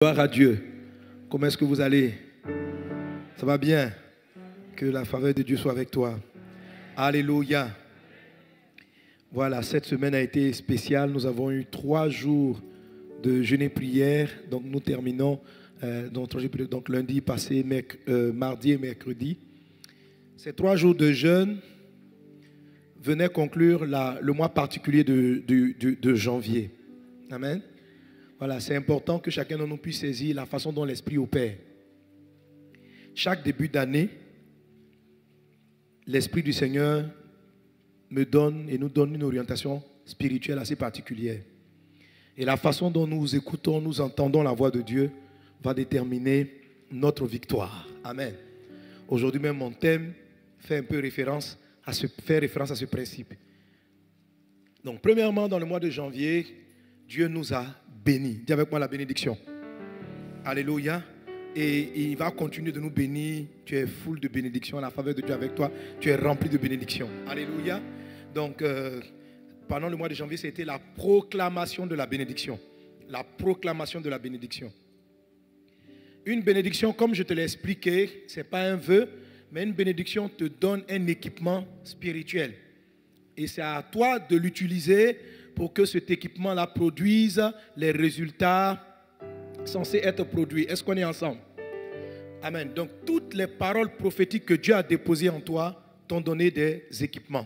Gloire à Dieu. Comment est-ce que vous allez? Ça va bien? Que la faveur de Dieu soit avec toi. Alléluia. Voilà, cette semaine a été spéciale. Nous avons eu 3 jours de jeûne et prière. Donc nous terminons donc lundi passé, mardi et mercredi. Ces 3 jours de jeûne venaient conclure le mois particulier de janvier. Amen. Voilà, c'est important que chacun de nous puisse saisir la façon dont l'Esprit opère. Chaque début d'année, l'Esprit du Seigneur nous donne une orientation spirituelle assez particulière. Et la façon dont nous écoutons, nous entendons la voix de Dieu va déterminer notre victoire. Amen. Aujourd'hui même, mon thème fait un peu référence à ce principe. Donc, premièrement, dans le mois de janvier, Dieu nous a bénis. Dis avec moi la bénédiction. Alléluia. Et il va continuer de nous bénir. Tu es full de bénédiction. La faveur de Dieu avec toi. Tu es rempli de bénédiction. Alléluia. Donc, pendant le mois de janvier, c'était la proclamation de la bénédiction. La proclamation de la bénédiction. Une bénédiction, comme je te l'ai expliqué, ce n'est pas un vœu, mais une bénédiction te donne un équipement spirituel. Et c'est à toi de l'utiliser pour que cet équipement-là produise les résultats censés être produits. Est-ce qu'on est ensemble? Amen. Donc, toutes les paroles prophétiques que Dieu a déposées en toi t'ont donné des équipements.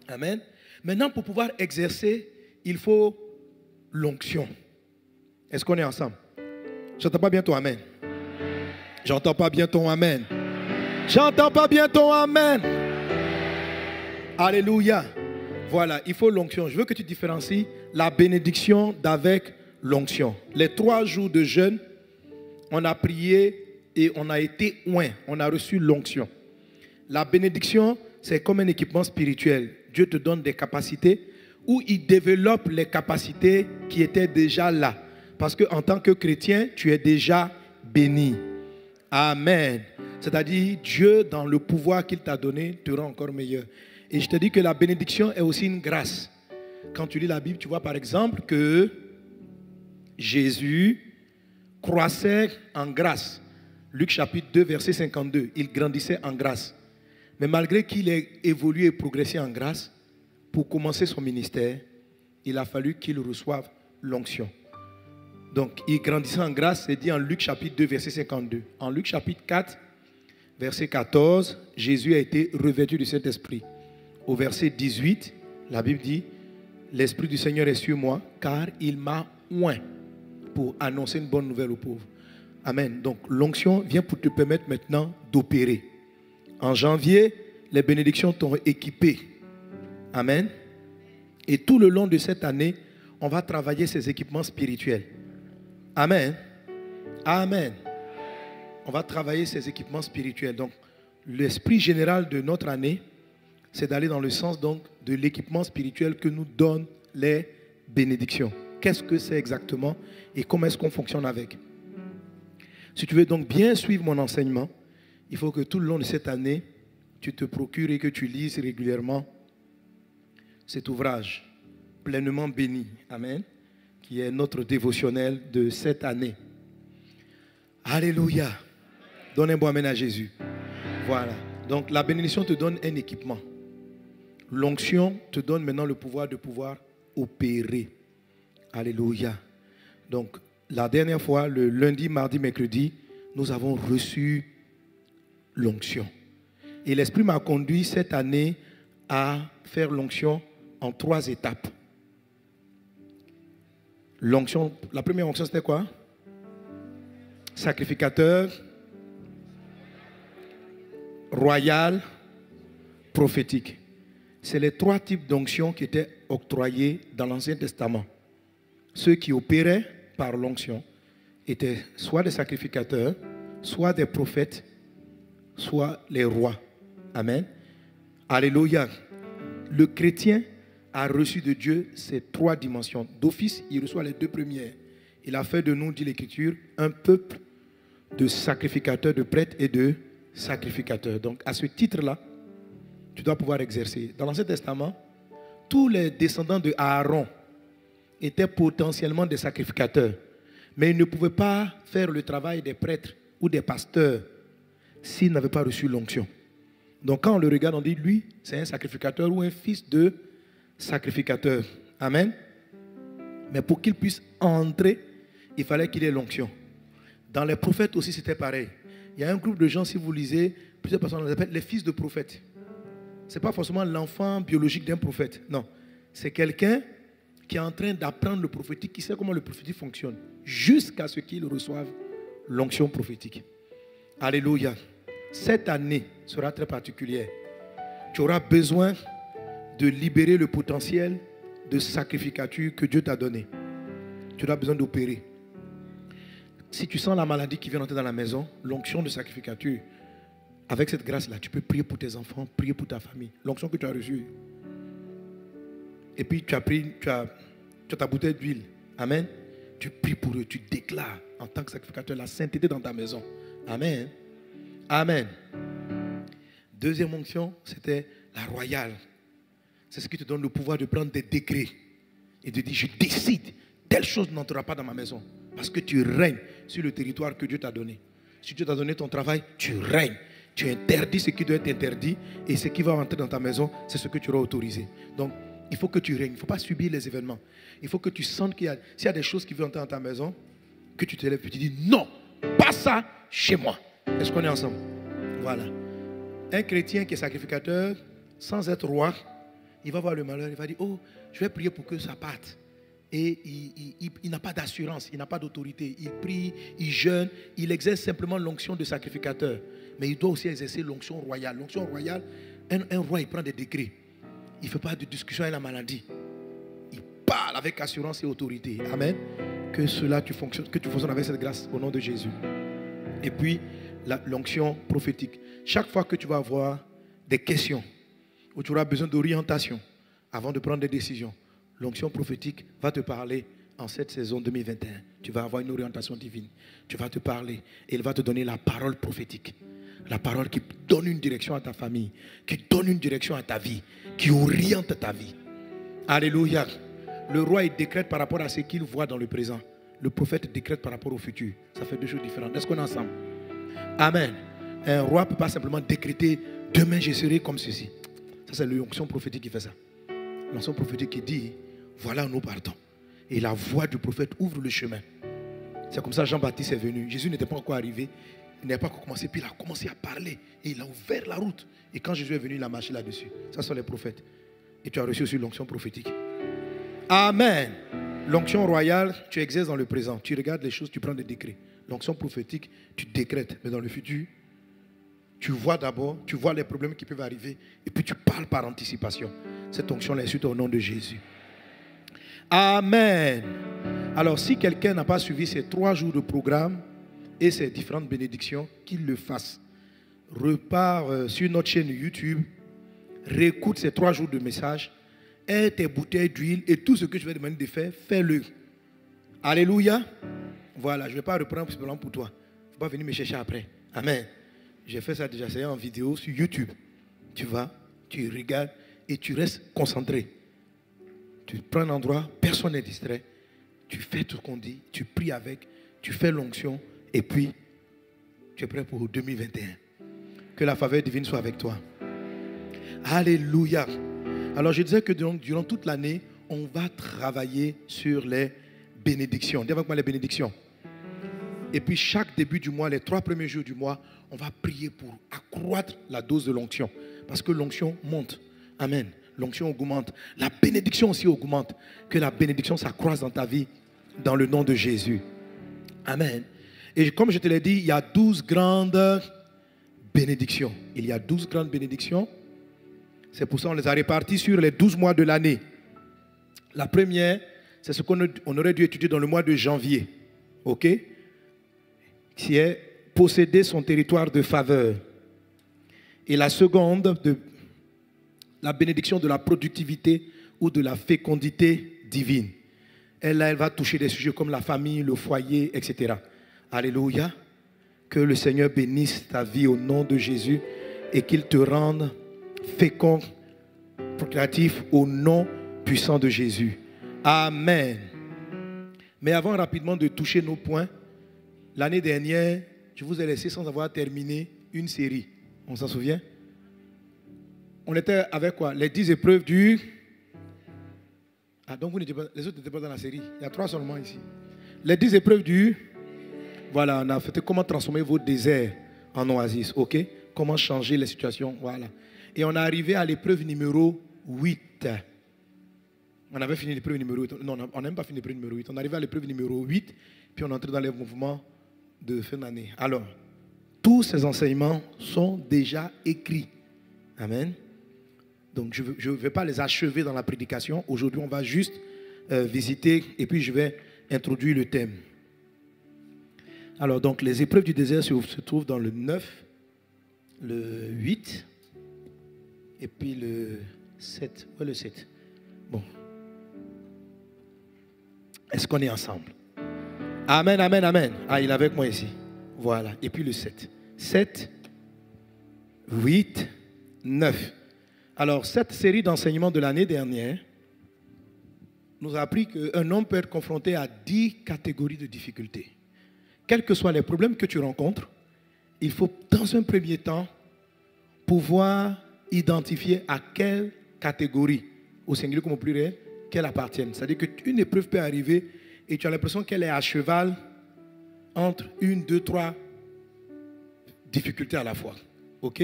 Amen. Maintenant, pour pouvoir exercer, il faut l'onction. Est-ce qu'on est ensemble? J'entends pas bien ton amen. J'entends pas bien ton amen. J'entends pas bien ton amen. Alléluia. Voilà, il faut l'onction. Je veux que tu différencies la bénédiction d'avec l'onction. Les 3 jours de jeûne, on a prié et on a été oint. On a reçu l'onction. La bénédiction, c'est comme un équipement spirituel. Dieu te donne des capacités où il développe les capacités qui étaient déjà là. Parce qu'en tant que chrétien, tu es déjà béni. Amen. C'est-à-dire, Dieu, dans le pouvoir qu'il t'a donné, te rend encore meilleur. Et je te dis que la bénédiction est aussi une grâce. Quand tu lis la Bible, tu vois par exemple que Jésus croissait en grâce. Luc chapitre 2, verset 52. Il grandissait en grâce. Mais malgré qu'il ait évolué et progressé en grâce, pour commencer son ministère, il a fallu qu'il reçoive l'onction. Donc, il grandissait en grâce, c'est dit en Luc chapitre 2, verset 52. En Luc chapitre 4, verset 14, Jésus a été revêtu du Saint-Esprit. Au verset 18, la Bible dit, l'Esprit du Seigneur est sur moi, car il m'a oint pour annoncer une bonne nouvelle aux pauvres. Amen. Donc, l'onction vient pour te permettre maintenant d'opérer. En janvier, les bénédictions t'ont équipé. Amen. Et tout le long de cette année, on va travailler ces équipements spirituels. Amen. Amen. On va travailler ces équipements spirituels. Donc, l'esprit général de notre année, c'est d'aller dans le sens donc de l'équipement spirituel que nous donnent les bénédictions. Qu'est-ce que c'est exactement et comment est-ce qu'on fonctionne avec? Si tu veux donc bien suivre mon enseignement, il faut que tout le long de cette année, tu te procures et que tu lises régulièrement cet ouvrage pleinement béni. Amen. Qui est notre dévotionnel de cette année. Alléluia. Donne un bon amen à Jésus. Voilà. Donc la bénédiction te donne un équipement. L'onction te donne maintenant le pouvoir de pouvoir opérer. Alléluia. Donc la dernière fois, le lundi, mardi, mercredi, nous avons reçu l'onction. Et l'Esprit m'a conduit cette année à faire l'onction en 3 étapes. L'onction, la première onction, c'était quoi? Sacrificateur, royal, prophétique. C'est les 3 types d'onction qui étaient octroyés dans l'Ancien Testament. Ceux qui opéraient par l'onction étaient soit des sacrificateurs, soit des prophètes, soit les rois. Amen. Alléluia. Le chrétien a reçu de Dieu ces 3 dimensions. D'office, il reçoit les 2 premières. Il a fait de nous, dit l'Écriture, un peuple de sacrificateurs, de prêtres et de sacrificateurs. Donc, à ce titre-là, tu dois pouvoir exercer. Dans l'Ancien Testament, tous les descendants de Aaron étaient potentiellement des sacrificateurs. Mais il ne pouvait pas faire le travail des prêtres ou des pasteurs s'il n'avait pas reçu l'onction. Donc quand on le regarde, on dit, lui, c'est un sacrificateur ou un fils de sacrificateur. Amen. Mais pour qu'il puisse entrer, il fallait qu'il ait l'onction. Dans les prophètes aussi, c'était pareil. Il y a un groupe de gens, si vous lisez, plusieurs personnes les appellent les fils de prophètes. Ce n'est pas forcément l'enfant biologique d'un prophète. Non. C'est quelqu'un qui est en train d'apprendre le prophétique, qui sait comment le prophétique fonctionne, jusqu'à ce qu'il reçoive l'onction prophétique. Alléluia. Cette année sera très particulière. Tu auras besoin de libérer le potentiel de sacrificature que Dieu t'a donné. Tu auras besoin d'opérer. Si tu sens la maladie qui vient entrer dans la maison, l'onction de sacrificature, avec cette grâce-là, tu peux prier pour tes enfants, prier pour ta famille. L'onction que tu as reçue. Et puis tu as ta bouteille d'huile. Amen. Tu pries pour eux, tu déclares en tant que sacrificateur la sainteté dans ta maison. Amen. Amen. Deuxième onction, c'était la royale. C'est ce qui te donne le pouvoir de prendre des décrets et de dire, je décide, telle chose n'entrera pas dans ma maison. Parce que tu règnes sur le territoire que Dieu t'a donné. Si Dieu t'a donné ton travail, tu règnes. Tu interdis ce qui doit être interdit et ce qui va entrer dans ta maison, c'est ce que tu auras autorisé. Donc, il faut que tu règnes. Il ne faut pas subir les événements. Il faut que tu sentes s'il y a des choses qui veulent entrer dans ta maison, que tu te lèves et tu dis, non, pas ça chez moi. Est-ce qu'on est ensemble? Voilà. Un chrétien qui est sacrificateur, sans être roi, il va voir le malheur, il va dire, oh, je vais prier pour que ça parte. Et il n'a pas d'assurance, il n'a pas d'autorité. Il prie, il jeûne, il exerce simplement l'onction de sacrificateur. Mais il doit aussi exercer l'onction royale. L'onction royale, un roi, il prend des décrets. Il ne fait pas de discussion avec la maladie. Il parle avec assurance et autorité. Amen. Que tu fonctionnes avec cette grâce au nom de Jésus. Et puis, l'onction prophétique. Chaque fois que tu vas avoir des questions, où tu auras besoin d'orientation avant de prendre des décisions, l'onction prophétique va te parler en cette saison 2021. Tu vas avoir une orientation divine. Tu vas te parler et il va te donner la parole prophétique. La parole qui donne une direction à ta famille, qui donne une direction à ta vie, qui oriente ta vie. Alléluia. Le roi, il décrète par rapport à ce qu'il voit dans le présent. Le prophète décrète par rapport au futur. Ça fait deux choses différentes. Est-ce qu'on est ensemble? Amen. Un roi ne peut pas simplement décréter « Demain, je serai comme ceci ». Ça, c'est l'onction prophétique qui fait ça. L'onction prophétique qui dit « Voilà, nous partons ». Et la voix du prophète ouvre le chemin. C'est comme ça que Jean-Baptiste est venu. Jésus n'était pas encore arrivé. Il n'avait pas encore commencé. Puis il a commencé à parler. Et il a ouvert la route. Et quand Jésus est venu, il a marché là-dessus. Ça sont les prophètes. Et tu as reçu aussi l'onction prophétique. Amen. L'onction royale, tu exerces dans le présent. Tu regardes les choses, tu prends des décrets. L'onction prophétique, tu décrètes. Mais dans le futur, tu vois d'abord, tu vois les problèmes qui peuvent arriver. Et puis tu parles par anticipation. Cette onction-là est au nom de Jésus. Amen. Alors si quelqu'un n'a pas suivi ces 3 jours de programme et ces différentes bénédictions, qu'il le fasse. Repars sur notre chaîne YouTube, réécoute ces 3 jours de messages, aie tes bouteilles d'huile et tout ce que je vais demander de faire, fais-le. Alléluia. Voilà, je ne vais pas reprendre ce plan pour toi. Il ne faut pas venir me chercher après. Amen. J'ai fait ça déjà, c'est en vidéo sur YouTube. Tu vas, tu regardes et tu restes concentré. Tu prends un endroit, personne n'est distrait. Tu fais tout ce qu'on dit, tu pries avec, tu fais l'onction et puis tu es prêt pour 2021. Que la faveur divine soit avec toi. Alléluia. Alors je disais que durant toute l'année, on va travailler sur les bénédictions. Dis avec moi les bénédictions. Et puis chaque début du mois, les 3 premiers jours du mois, on va prier pour accroître la dose de l'onction. Parce que l'onction monte. Amen. L'onction augmente. La bénédiction aussi augmente. Que la bénédiction s'accroisse dans ta vie, dans le nom de Jésus. Amen. Et comme je te l'ai dit, il y a 12 grandes bénédictions. Il y a 12 grandes bénédictions. C'est pour ça qu'on les a réparties sur les 12 mois de l'année. La première, c'est ce qu'on aurait dû étudier dans le mois de janvier. OK? Qui est posséder son territoire de faveur. Et la seconde, la bénédiction de la productivité ou de la fécondité divine. Elle va toucher des sujets comme la famille, le foyer, etc. Alléluia. Que le Seigneur bénisse ta vie au nom de Jésus et qu'il te rende fécond, procréatif au nom puissant de Jésus. Amen. Mais avant rapidement de toucher nos points, l'année dernière, je vous ai laissé sans avoir terminé une série. On s'en souvient? On était avec quoi? Les 10 épreuves du... Ah, donc vous n'étiez pas... Les autres n'étaient pas dans la série. Il y a 3 seulement ici. Les 10 épreuves du... Voilà, on a fait comment transformer vos déserts en oasis, ok? Comment changer les situations, voilà. Et on est arrivé à l'épreuve numéro 8. On avait fini l'épreuve numéro 8. Non, on n'a même pas fini l'épreuve numéro 8. On est arrivé à l'épreuve numéro 8, puis on est entré dans les mouvements de fin d'année. Alors, tous ces enseignements sont déjà écrits. Amen. Donc, je ne vais pas les achever dans la prédication. Aujourd'hui, on va juste visiter et puis je vais introduire le thème. Alors, donc, les épreuves du désert se trouvent dans le 9, le 8 et puis le 7. Ouais, le 7. Bon. Est-ce qu'on est ensemble? Amen, amen, amen. Ah, il est avec moi ici. Voilà. Et puis le 7. 7, 8, 9. Alors, cette série d'enseignements de l'année dernière nous a appris qu'un homme peut être confronté à 10 catégories de difficultés. Quels que soient les problèmes que tu rencontres, il faut dans un premier temps pouvoir identifier à quelle catégorie, au singulier comme au pluriel, qu'elle appartienne. C'est-à-dire qu'une épreuve peut arriver et tu as l'impression qu'elle est à cheval entre 1, 2, 3 difficultés à la fois. OK?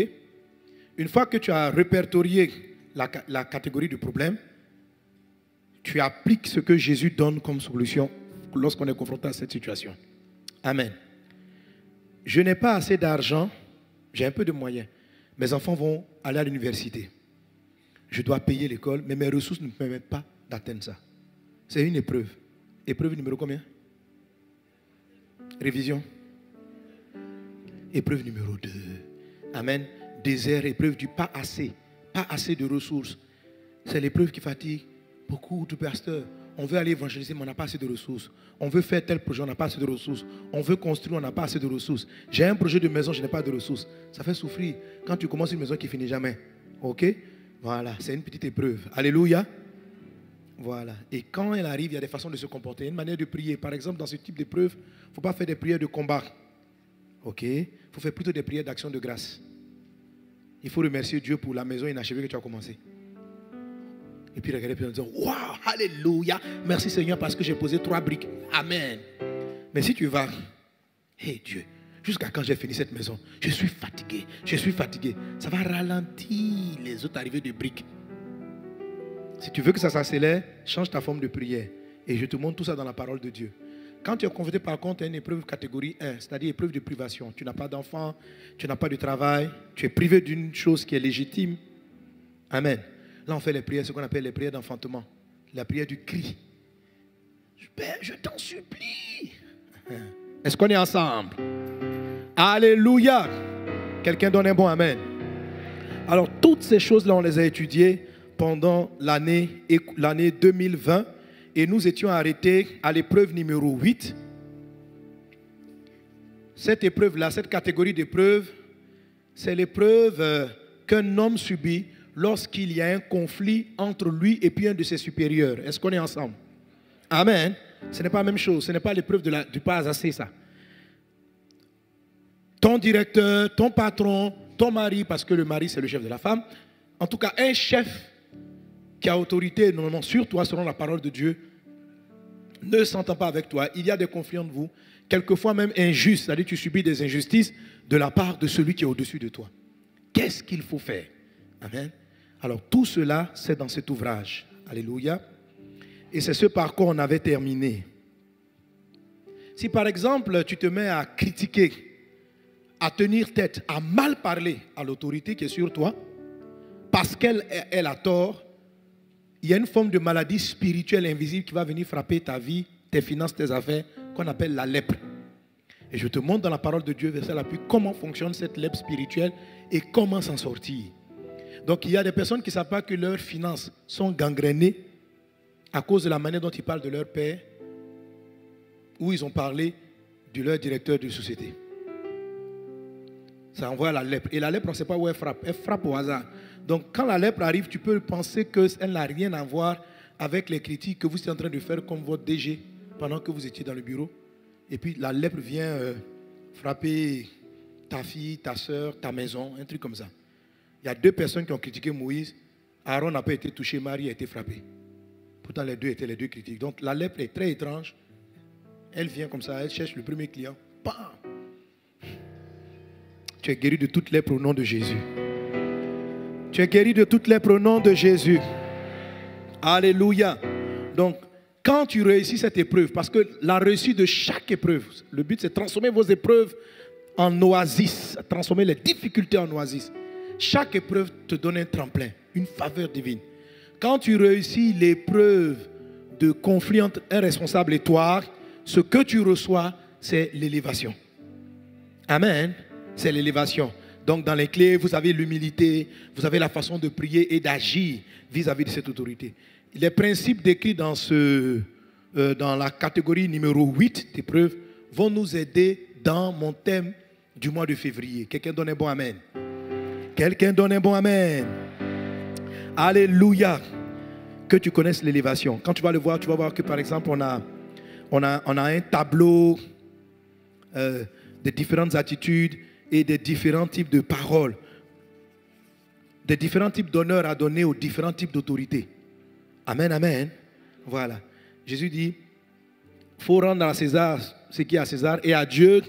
Une fois que tu as répertorié la catégorie du problème, tu appliques ce que Jésus donne comme solution lorsqu'on est confronté à cette situation. Amen. Je n'ai pas assez d'argent, j'ai un peu de moyens. Mes enfants vont aller à l'université. Je dois payer l'école, mais mes ressources ne me permettent pas d'atteindre ça. C'est une épreuve. Épreuve numéro combien? Révision. Épreuve numéro 2. Amen. Désert, épreuve du pas assez. Pas assez de ressources. C'est l'épreuve qui fatigue beaucoup de pasteurs. On veut aller évangéliser, mais on n'a pas assez de ressources. On veut faire tel projet, on n'a pas assez de ressources. On veut construire, on n'a pas assez de ressources. J'ai un projet de maison, je n'ai pas de ressources. Ça fait souffrir quand tu commences une maison qui finit jamais. Ok? Voilà, c'est une petite épreuve. Alléluia. Voilà. Et quand elle arrive, il y a des façons de se comporter. Une manière de prier. Par exemple, dans ce type d'épreuve, il ne faut pas faire des prières de combat. Ok? Il faut faire plutôt des prières d'action de grâce. Il faut remercier Dieu pour la maison inachevée que tu as commencé. Et puis regarder en disant, waouh, alléluia, merci Seigneur parce que j'ai posé 3 briques. Amen. Mais si tu vas, hé Dieu, jusqu'à quand j'ai fini cette maison, je suis fatigué, ça va ralentir les autres arrivées de briques. Si tu veux que ça s'accélère, change ta forme de prière. Et je te montre tout ça dans la parole de Dieu. Quand tu es confronté par contre à une épreuve catégorie 1, c'est-à-dire épreuve de privation, tu n'as pas d'enfant, tu n'as pas de travail, tu es privé d'une chose qui est légitime. Amen. Là, on fait les prières, ce qu'on appelle les prières d'enfantement. La prière du cri. Père, je t'en supplie. Est-ce qu'on est ensemble? Alléluia. Quelqu'un donne un bon amen. Alors, toutes ces choses-là, on les a étudiées pendant l'année 2020. Et nous étions arrêtés à l'épreuve numéro 8. Cette épreuve-là, cette catégorie d'épreuves, c'est l'épreuve qu'un homme subit lorsqu'il y a un conflit entre lui et puis un de ses supérieurs. Est-ce qu'on est ensemble? Amen. Ce n'est pas la même chose. Ce n'est pas l'épreuve du pas assez, ça. Ton directeur, ton patron, ton mari, parce que le mari c'est le chef de la femme. En tout cas, un chef qui a autorité normalement sur toi, selon la parole de Dieu, ne s'entend pas avec toi. Il y a des conflits entre vous, quelquefois même injustes, c'est-à-dire que tu subis des injustices de la part de celui qui est au-dessus de toi. Qu'est-ce qu'il faut faire? Amen. Alors tout cela, c'est dans cet ouvrage. Alléluia. Et c'est ce par quoi on avait terminé. Si par exemple, tu te mets à critiquer, à tenir tête, à mal parler à l'autorité qui est sur toi, parce qu'elle a tort, il y a une forme de maladie spirituelle invisible qui va venir frapper ta vie, tes finances, tes affaires, qu'on appelle la lèpre. Et je te montre dans la parole de Dieu, verset à l'appui, comment fonctionne cette lèpre spirituelle et comment s'en sortir. Donc il y a des personnes qui ne savent pas que leurs finances sont gangrénées à cause de la manière dont ils parlent de leur père, ou ils ont parlé de leur directeur de société. Ça envoie la lèpre. Et la lèpre, on ne sait pas où elle frappe. Elle frappe au hasard. Donc quand la lèpre arrive, tu peux penser qu'elle n'a rien à voir avec les critiques que vous êtes en train de faire comme votre DG pendant que vous étiez dans le bureau. Et puis la lèpre vient frapper ta fille, ta soeur, ta maison, un truc comme ça. Il y a 2 personnes qui ont critiqué Moïse. Aaron n'a pas été touché, Marie a été frappée. Pourtant, les deux étaient les 2 critiques. Donc la lèpre est très étrange. Elle vient comme ça, elle cherche le premier client. Bam! Tu es guéri de toute lèpre au nom de Jésus. Tu es guéri de toute lèpre au nom de Jésus. Alléluia. Donc, quand tu réussis cette épreuve, parce que la réussite de chaque épreuve, le but c'est de transformer vos épreuves en oasis, transformer les difficultés en oasis. Chaque épreuve te donne un tremplin, une faveur divine. Quand tu réussis l'épreuve de conflit entre un responsable et toi, ce que tu reçois, c'est l'élévation. Amen. C'est l'élévation. Donc dans les clés, vous avez l'humilité, vous avez la façon de prier et d'agir vis-à-vis de cette autorité. Les principes décrits dans la catégorie numéro 8 d'épreuves vont nous aider dans mon thème du mois de février. Quelqu'un donne un bon amen. Quelqu'un donne un bon amen. Alléluia. Que tu connaisses l'élévation. Quand tu vas le voir, tu vas voir que par exemple, on a un tableau de différentes attitudes et de différents types de paroles, de différents types d'honneurs à donner aux différents types d'autorités. Amen, amen. Voilà. Jésus dit, il faut rendre à César ce qui est à César et à Dieu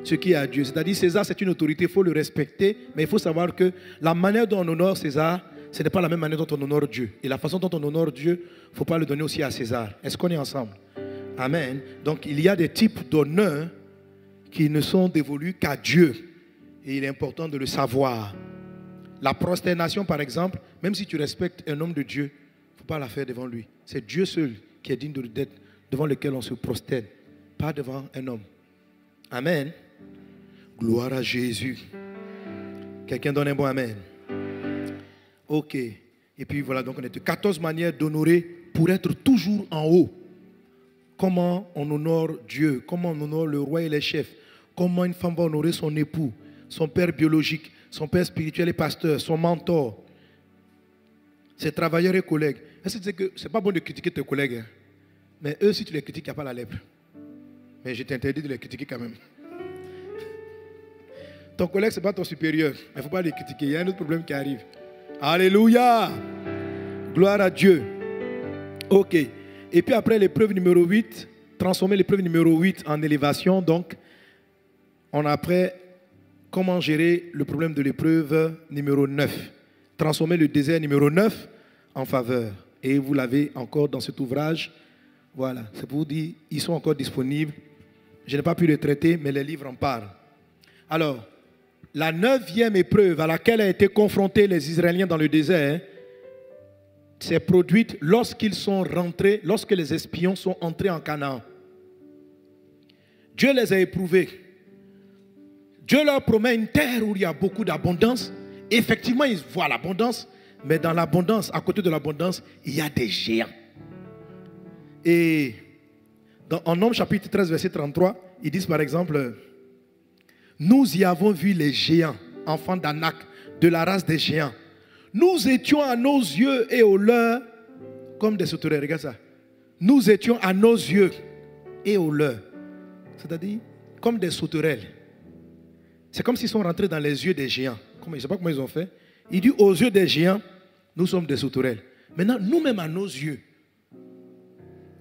ce qui est à Dieu. C'est-à-dire, César, c'est une autorité, il faut le respecter, mais il faut savoir que la manière dont on honore César, ce n'est pas la même manière dont on honore Dieu. Et la façon dont on honore Dieu, il ne faut pas le donner aussi à César. Est-ce qu'on est ensemble? Amen. Donc, il y a des types d'honneurs qui ne sont dévolus qu'à Dieu. Et il est important de le savoir. La prosternation, par exemple, même si tu respectes un homme de Dieu, il ne faut pas la faire devant lui. C'est Dieu seul qui est digne d'être devant lequel on se prosterne, pas devant un homme. Amen. Gloire à Jésus. Quelqu'un donne un bon amen. Ok. Et puis voilà, donc on est 14 manières d'honorer pour être toujours en haut. Comment on honore Dieu, comment on honore le roi et les chefs, comment une femme va honorer son époux, son père biologique, son père spirituel et pasteur, son mentor, ses travailleurs et collègues. Est-ce que tu sais que ce n'est pas bon de critiquer tes collègues, hein? Mais eux, si tu les critiques, il n'y a pas la lèpre. Mais je t'interdis de les critiquer quand même. Ton collègue, ce n'est pas ton supérieur. Il ne faut pas les critiquer. Il y a un autre problème qui arrive. Alléluia. Gloire à Dieu. Ok. Et puis après l'épreuve numéro 8, transformer l'épreuve numéro 8 en élévation. Donc, on a après comment gérer le problème de l'épreuve numéro 9. Transformer le désert numéro 9 en faveur. Et vous l'avez encore dans cet ouvrage. Voilà, c'est pour vous dire, ils sont encore disponibles. Je n'ai pas pu les traiter, mais les livres en parlent. Alors, la 9e épreuve à laquelle ont été confrontés les Israéliens dans le désert s'est produite lorsqu'ils sont rentrés, lorsque les espions sont entrés en Canaan. Dieu les a éprouvés. Dieu leur promet une terre où il y a beaucoup d'abondance. Effectivement, ils voient l'abondance, mais dans l'abondance, à côté de l'abondance, il y a des géants. Et en Nombre chapitre 13, verset 33, ils disent par exemple, nous y avons vu les géants, enfants d'Anak, de la race des géants. Nous étions à nos yeux et aux leurs comme des sauterelles. Regarde ça. Nous étions à nos yeux et aux leurs. C'est-à-dire comme des sauterelles. C'est comme s'ils sont rentrés dans les yeux des géants. Je ne sais pas comment ils ont fait. Il dit aux yeux des géants, nous sommes des sauterelles. Maintenant, nous-mêmes à nos yeux,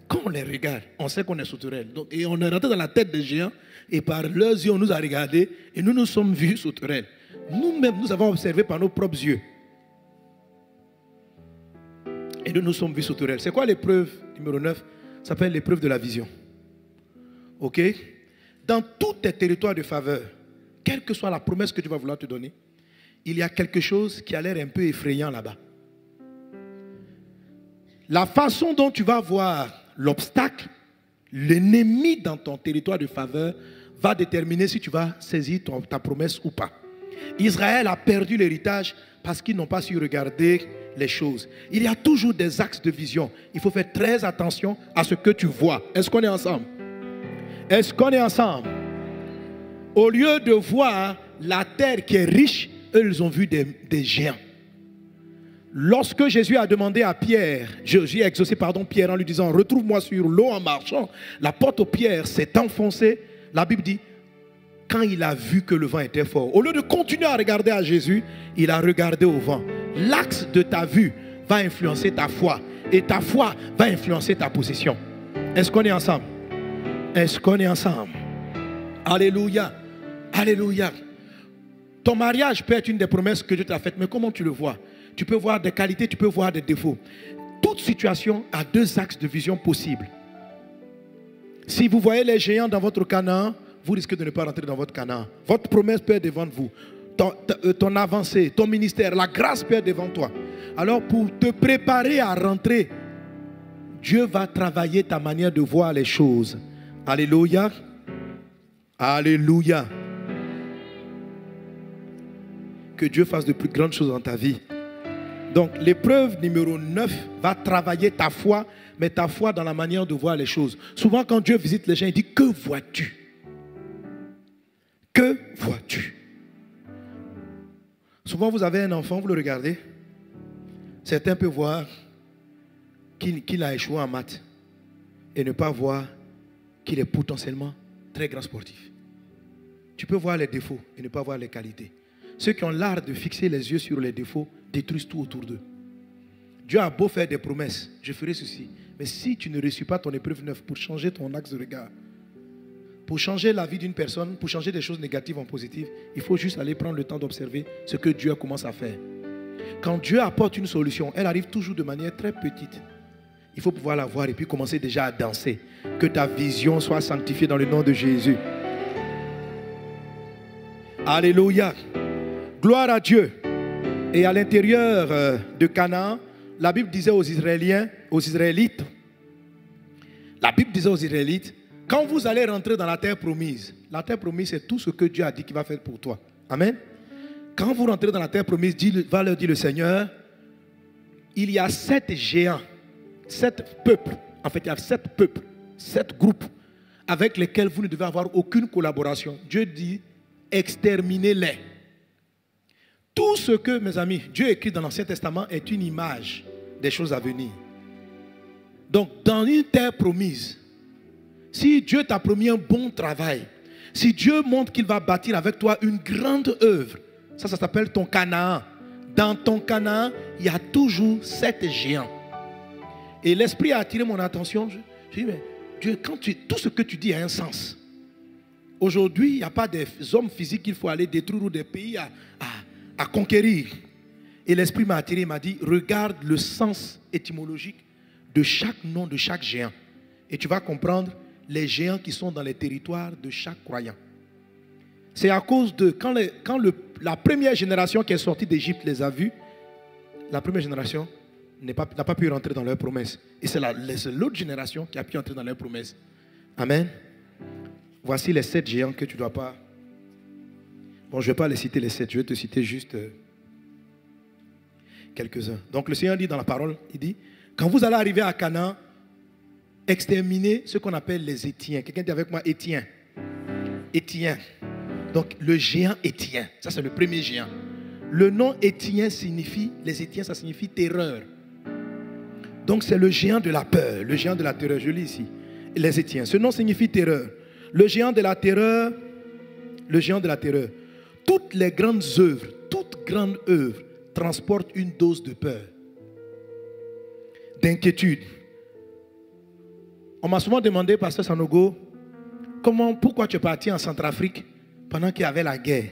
quand on les regarde, on sait qu'on est sauterelles. Donc, et on est rentré dans la tête des géants et par leurs yeux, on nous a regardés et nous nous sommes vus sauterelles. Nous-mêmes, nous avons observé par nos propres yeux. Et nous nous sommes vus sauterelles. C'est quoi l'épreuve numéro 9? Ça s'appelle l'épreuve de la vision. Ok? Dans tous tes territoires de faveur, quelle que soit la promesse que Dieu va vouloir te donner, il y a quelque chose qui a l'air un peu effrayant là-bas. La façon dont tu vas voir l'obstacle, l'ennemi dans ton territoire de faveur, va déterminer si tu vas saisir ta promesse ou pas. Israël a perdu l'héritage parce qu'ils n'ont pas su regarder les choses. Il y a toujours des axes de vision. Il faut faire très attention à ce que tu vois. Est-ce qu'on est ensemble? Est-ce qu'on est ensemble? Au lieu de voir la terre qui est riche, eux, ils ont vu des géants. Lorsque Jésus a demandé à Pierre, Jésus a exaucé Pierre en lui disant, retrouve-moi sur l'eau en marchant, la porte aux pierres s'est enfoncée. La Bible dit, quand il a vu que le vent était fort, au lieu de continuer à regarder à Jésus, il a regardé au vent. L'axe de ta vue va influencer ta foi et ta foi va influencer ta position. Est-ce qu'on est ensemble? Est-ce qu'on est ensemble? Alléluia. Alléluia. Ton mariage peut être une des promesses que Dieu t'a faites, mais comment tu le vois? Tu peux voir des qualités, tu peux voir des défauts. Toute situation a deux axes de vision possibles. Si vous voyez les géants dans votre Canaan, vous risquez de ne pas rentrer dans votre Canaan. Votre promesse peut être devant vous. Ton avancée, ton ministère, la grâce peut être devant toi. Alors pour te préparer à rentrer, Dieu va travailler ta manière de voir les choses. Alléluia. Alléluia. Que Dieu fasse de plus grandes choses dans ta vie. Donc l'épreuve numéro 9 va travailler ta foi, mais ta foi dans la manière de voir les choses. Souvent quand Dieu visite les gens, il dit, que vois-tu? Que vois-tu? Souvent vous avez un enfant, vous le regardez. Certains peuvent voir qu'il a échoué en maths et ne pas voir qu'il est potentiellement très grand sportif. Tu peux voir les défauts et ne pas voir les qualités. Ceux qui ont l'art de fixer les yeux sur les défauts détruisent tout autour d'eux. Dieu a beau faire des promesses, je ferai ceci. Mais si tu ne reçois pas ton épreuve neuve pour changer ton axe de regard, pour changer la vie d'une personne, pour changer des choses négatives en positives, il faut juste aller prendre le temps d'observer ce que Dieu commence à faire. Quand Dieu apporte une solution, elle arrive toujours de manière très petite. Il faut pouvoir la voir et puis commencer déjà à danser. Que ta vision soit sanctifiée dans le nom de Jésus. Alléluia. Gloire à Dieu. Et à l'intérieur de Canaan, la Bible disait aux Israélites, quand vous allez rentrer dans la terre promise, c'est tout ce que Dieu a dit qu'il va faire pour toi. Amen. Quand vous rentrez dans la terre promise, va leur dire le Seigneur, il y a 7 géants, 7 peuples, en fait il y a 7 peuples, 7 groupes avec lesquels vous ne devez avoir aucune collaboration. Dieu dit, exterminez-les. Tout ce que, mes amis, Dieu écrit dans l'Ancien Testament est une image des choses à venir. Donc, dans une terre promise, si Dieu t'a promis un bon travail, si Dieu montre qu'il va bâtir avec toi une grande œuvre, ça s'appelle ton Canaan. Dans ton Canaan, il y a toujours 7 géants. Et l'Esprit a attiré mon attention. Je dis, mais Dieu, tout ce que tu dis a un sens. Aujourd'hui, il n'y a pas des hommes physiques qu'il faut aller détruire ou des pays à conquérir. Et l'Esprit m'a attiré, il m'a dit, regarde le sens étymologique de chaque nom de chaque géant. Et tu vas comprendre les géants qui sont dans les territoires de chaque croyant. C'est à cause de, quand la première génération qui est sortie d'Égypte les a vus, la première génération n'a pas pu rentrer dans leur promesse. Et c'est l'autre génération qui a pu entrer dans leur promesse. Amen. Voici les 7 géants que tu ne dois pas... Bon, je ne vais pas les citer les 7, je vais te citer juste quelques-uns. Donc le Seigneur dit dans la parole, il dit, quand vous allez arriver à Canaan, exterminez ce qu'on appelle les Étiens. Quelqu'un dit avec moi, Étiens. Étiens. Donc le géant Étien, ça c'est le premier géant. Le nom Étien signifie, les Étiens ça signifie terreur. Donc c'est le géant de la peur, le géant de la terreur, je lis ici. Les Étiens, ce nom signifie terreur. Le géant de la terreur, toutes les grandes œuvres, toute grande œuvre transporte une dose de peur, d'inquiétude. On m'a souvent demandé, Pasteur Sanogo, pourquoi tu es parti en Centrafrique pendant qu'il y avait la guerre?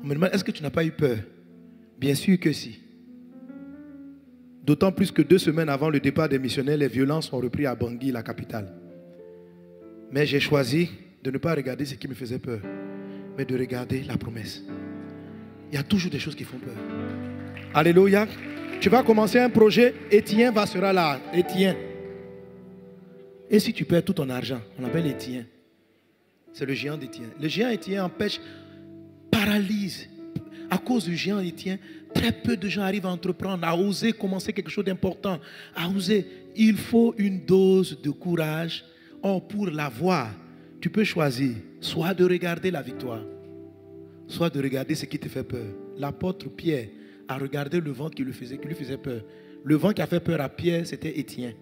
On me demande, est-ce que tu n'as pas eu peur? Bien sûr que si. D'autant plus que 2 semaines avant le départ des missionnaires, les violences ont repris à Bangui, la capitale. Mais j'ai choisi de ne pas regarder ce qui me faisait peur, mais de regarder la promesse. Il y a toujours des choses qui font peur. Alléluia. Tu vas commencer un projet, Étienne sera là. Étienne. Et si tu perds tout ton argent, on l'appelle Étienne. C'est le géant d'Étienne. Le géant Étienne empêche, paralyse. À cause du géant Étienne, très peu de gens arrivent à entreprendre, à oser commencer quelque chose d'important. À oser. Il faut une dose de courage. Or, pour l'avoir, tu peux choisir soit de regarder la victoire, soit de regarder ce qui te fait peur. L'apôtre Pierre à regarder le vent qui lui faisait peur. Le vent qui a fait peur à Pierre, c'était Étienne.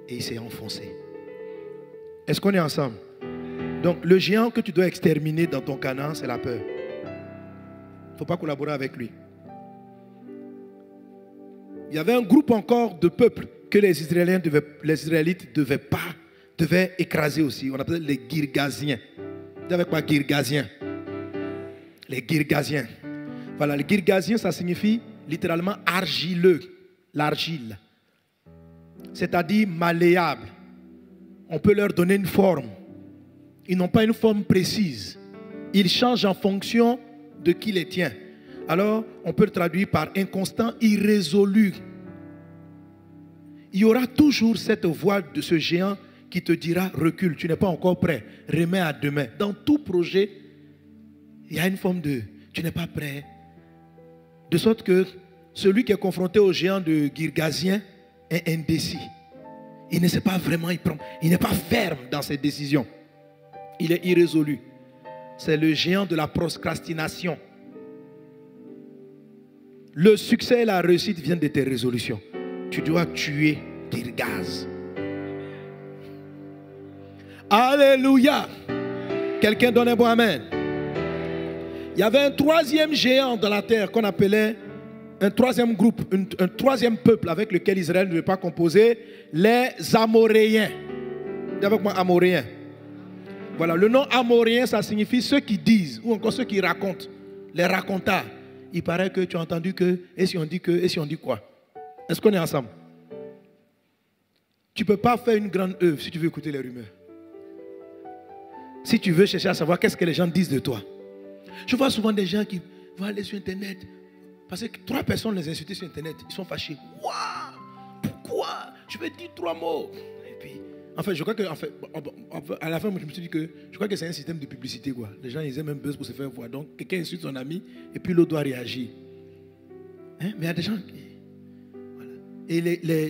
Et il s'est enfoncé. Est-ce qu'on est ensemble? Donc, le géant que tu dois exterminer dans ton Canaan, c'est la peur. Il ne faut pas collaborer avec lui. Il y avait un groupe encore de peuples que les Israélites devaient écraser aussi. On appelle les Girgasiens. Vous savez quoi, Girgasiens? Les Girgasiens. Voilà, les Girgasiens, ça signifie littéralement argileux, l'argile. C'est-à-dire malléable. On peut leur donner une forme. Ils n'ont pas une forme précise. Ils changent en fonction de qui les tient. Alors, on peut le traduire par inconstant, irrésolu. Il y aura toujours cette voix de ce géant qui te dira, recule, tu n'es pas encore prêt, remets à demain. Dans tout projet, il y a une forme de, tu n'es pas prêt. De sorte que celui qui est confronté au géant de Girgasien est indécis. Il ne sait pas vraiment, il n'est pas ferme dans ses décisions. Il est irrésolu. C'est le géant de la procrastination. Le succès et la réussite viennent de tes résolutions. Tu dois tuer Girgaz. Alléluia. Quelqu'un donne un bon amen. Il y avait un troisième géant dans la terre qu'on appelait un troisième groupe, un troisième peuple avec lequel Israël ne veut pas composer, les Amoréens. Dis avec moi, Amoréens. Voilà, le nom Amoréen, ça signifie ceux qui disent, ou encore ceux qui racontent, les racontars. Il paraît que tu as entendu que, et si on dit que, et si on dit quoi? Est-ce qu'on est ensemble? Tu ne peux pas faire une grande œuvre si tu veux écouter les rumeurs. Si tu veux chercher à savoir qu'est-ce que les gens disent de toi. Je vois souvent des gens qui vont aller sur Internet. Parce que 3 personnes les insultent sur Internet. Ils sont fâchés. Waouh! Pourquoi? Je vais dire 3 mots. Et puis, en fait, je crois que, à la fin, moi, je me suis dit que je crois que c'est un système de publicité, quoi. Les gens, ils aiment un buzz pour se faire voir. Donc, quelqu'un insulte son ami et puis l'autre doit réagir. Hein? Mais il y a des gens qui... Voilà. Et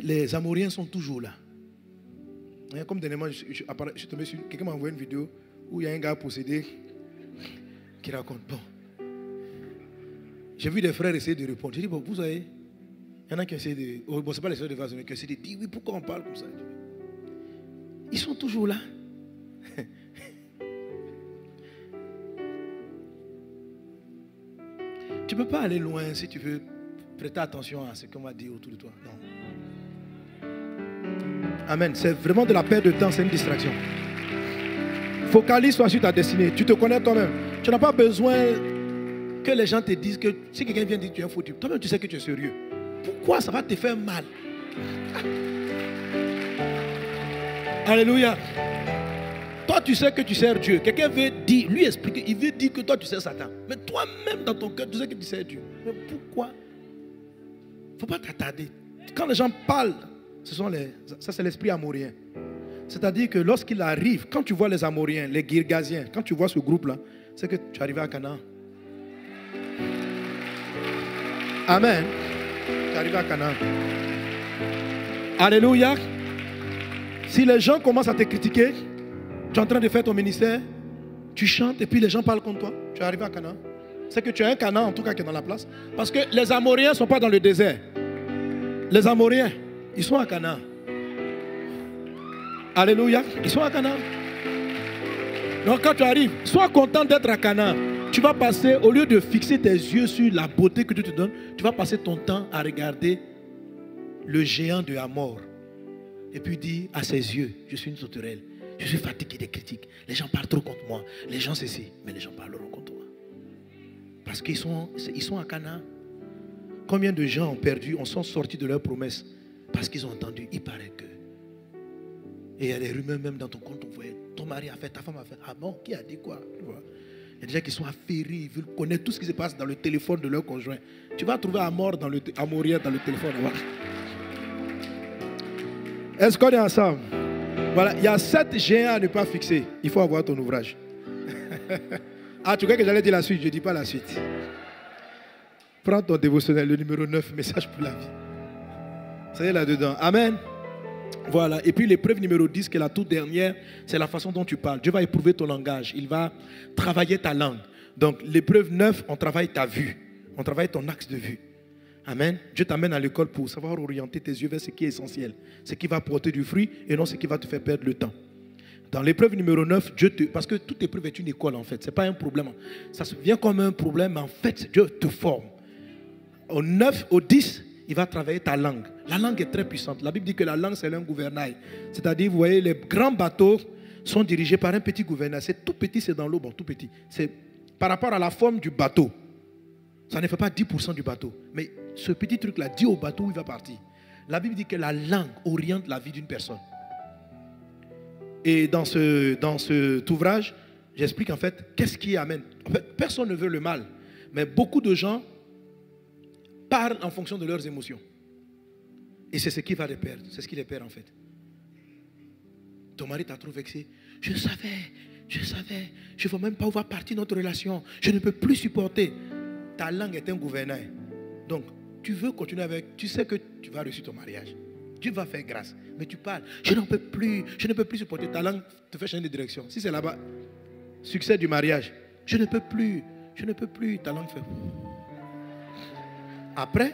les Amoréens sont toujours là. Hein? Comme dernièrement, je suis tombé sur... Quelqu'un m'a envoyé une vidéo où il y a un gars possédé qui raconte. Bon. J'ai vu des frères essayer de répondre. J'ai dit, bon, vous savez, il y en a qui essaient de... Oh, bon, ce n'est pas les frères de Vazon, mais qui essaient de dire, oui, pourquoi on parle comme ça? Ils sont toujours là. Tu ne peux pas aller loin si tu veux prêter attention à ce qu'on va dire autour de toi. Non. Amen. C'est vraiment de la perte de temps, c'est une distraction. Focalise-toi sur ta destinée. Tu te connais toi-même. Tu n'as pas besoin que les gens te disent que si quelqu'un vient dire que tu es un faux type, toi-même tu sais que tu es sérieux. Pourquoi ça va te faire mal? Alléluia. Toi tu sais que tu sers Dieu. Quelqu'un veut dire, lui expliquer, il veut dire que toi tu sers Satan. Mais toi-même dans ton cœur tu sais que tu sers Dieu. Mais pourquoi? Il ne faut pas t'attarder. Quand les gens parlent, ça c'est l'esprit amoréen. C'est-à-dire que lorsqu'il arrive, quand tu vois les Amoréens, les Girgasiens, quand tu vois ce groupe-là, c'est que tu es arrivé à Canaan. Amen. Tu es arrivé à Canaan. Alléluia. Si les gens commencent à te critiquer, tu es en train de faire ton ministère, tu chantes et puis les gens parlent contre toi, tu es arrivé à Canaan. C'est que tu as un Canaan en tout cas qui est dans la place. Parce que les Amoréens ne sont pas dans le désert. Les Amoréens, ils sont à Canaan. Alléluia. Ils sont à Canaan. Donc quand tu arrives, sois content d'être à Canaan. Tu vas passer, au lieu de fixer tes yeux sur la beauté que Dieu te donne, tu vas passer ton temps à regarder le géant de Amor. Et puis dire à ses yeux, je suis une sauterelle. Je suis fatigué des critiques. Les gens parlent trop contre moi. Les gens ceci, mais les gens parleront contre moi. Parce qu'ils sont à Canaan. Combien de gens ont perdu, sont sortis de leurs promesses parce qu'ils ont entendu, il paraît que. Et il y a des rumeurs même dans ton compte, on voit, ton mari a fait, ta femme a fait. Ah bon, qui a dit quoi? Tu vois? Il y a des gens qui sont affairés, ils veulent connaître tout ce qui se passe dans le téléphone de leur conjoint. Tu vas trouver Amorien dans le téléphone. Est-ce qu'on est ensemble? Voilà, il y a 7 géants à ne pas fixer. Il faut avoir ton ouvrage. Ah, tu crois que j'allais dire la suite? Je ne dis pas la suite. Prends ton dévotionnel, le numéro 9, message pour la vie. Ça y est là-dedans. Amen. Voilà. Et puis l'épreuve numéro 10, qui est la toute dernière, c'est la façon dont tu parles. Dieu va éprouver ton langage. Il va travailler ta langue. Donc l'épreuve 9, on travaille ta vue. On travaille ton axe de vue. Amen. Dieu t'amène à l'école pour savoir orienter tes yeux vers ce qui est essentiel, ce qui va porter du fruit et non ce qui va te faire perdre le temps. Dans l'épreuve numéro 9, parce que toute épreuve est une école en fait, ce n'est pas un problème. Ça se vient comme un problème, mais en fait, Dieu te forme. Au 9, au 10, il va travailler ta langue. La langue est très puissante. La Bible dit que la langue, c'est un gouvernail. C'est-à-dire, vous voyez, les grands bateaux sont dirigés par un petit gouvernail. C'est tout petit, c'est dans l'eau, bon, tout petit. C'est par rapport à la forme du bateau. Ça ne fait pas 10% du bateau. Mais ce petit truc-là dit au bateau où il va partir. La Bible dit que la langue oriente la vie d'une personne. Et dans cet ouvrage, j'explique en fait qu'est-ce qui amène. En fait, personne ne veut le mal. Mais beaucoup de gens parlent en fonction de leurs émotions. Et c'est ce qui va les perdre. C'est ce qui les perd en fait. Ton mari t'a trop vexé. Je savais. Je ne vois même pas où va partir notre relation. Je ne peux plus supporter. Ta langue est un gouvernail. Donc, tu veux continuer avec. Tu sais que tu vas réussir ton mariage. Dieu va faire grâce. Mais tu parles. Je n'en peux plus. Je ne peux plus supporter. Ta langue te fait changer de direction. Si c'est là-bas, succès du mariage. Je ne peux plus. Je ne peux plus. Ta langue fait. Après,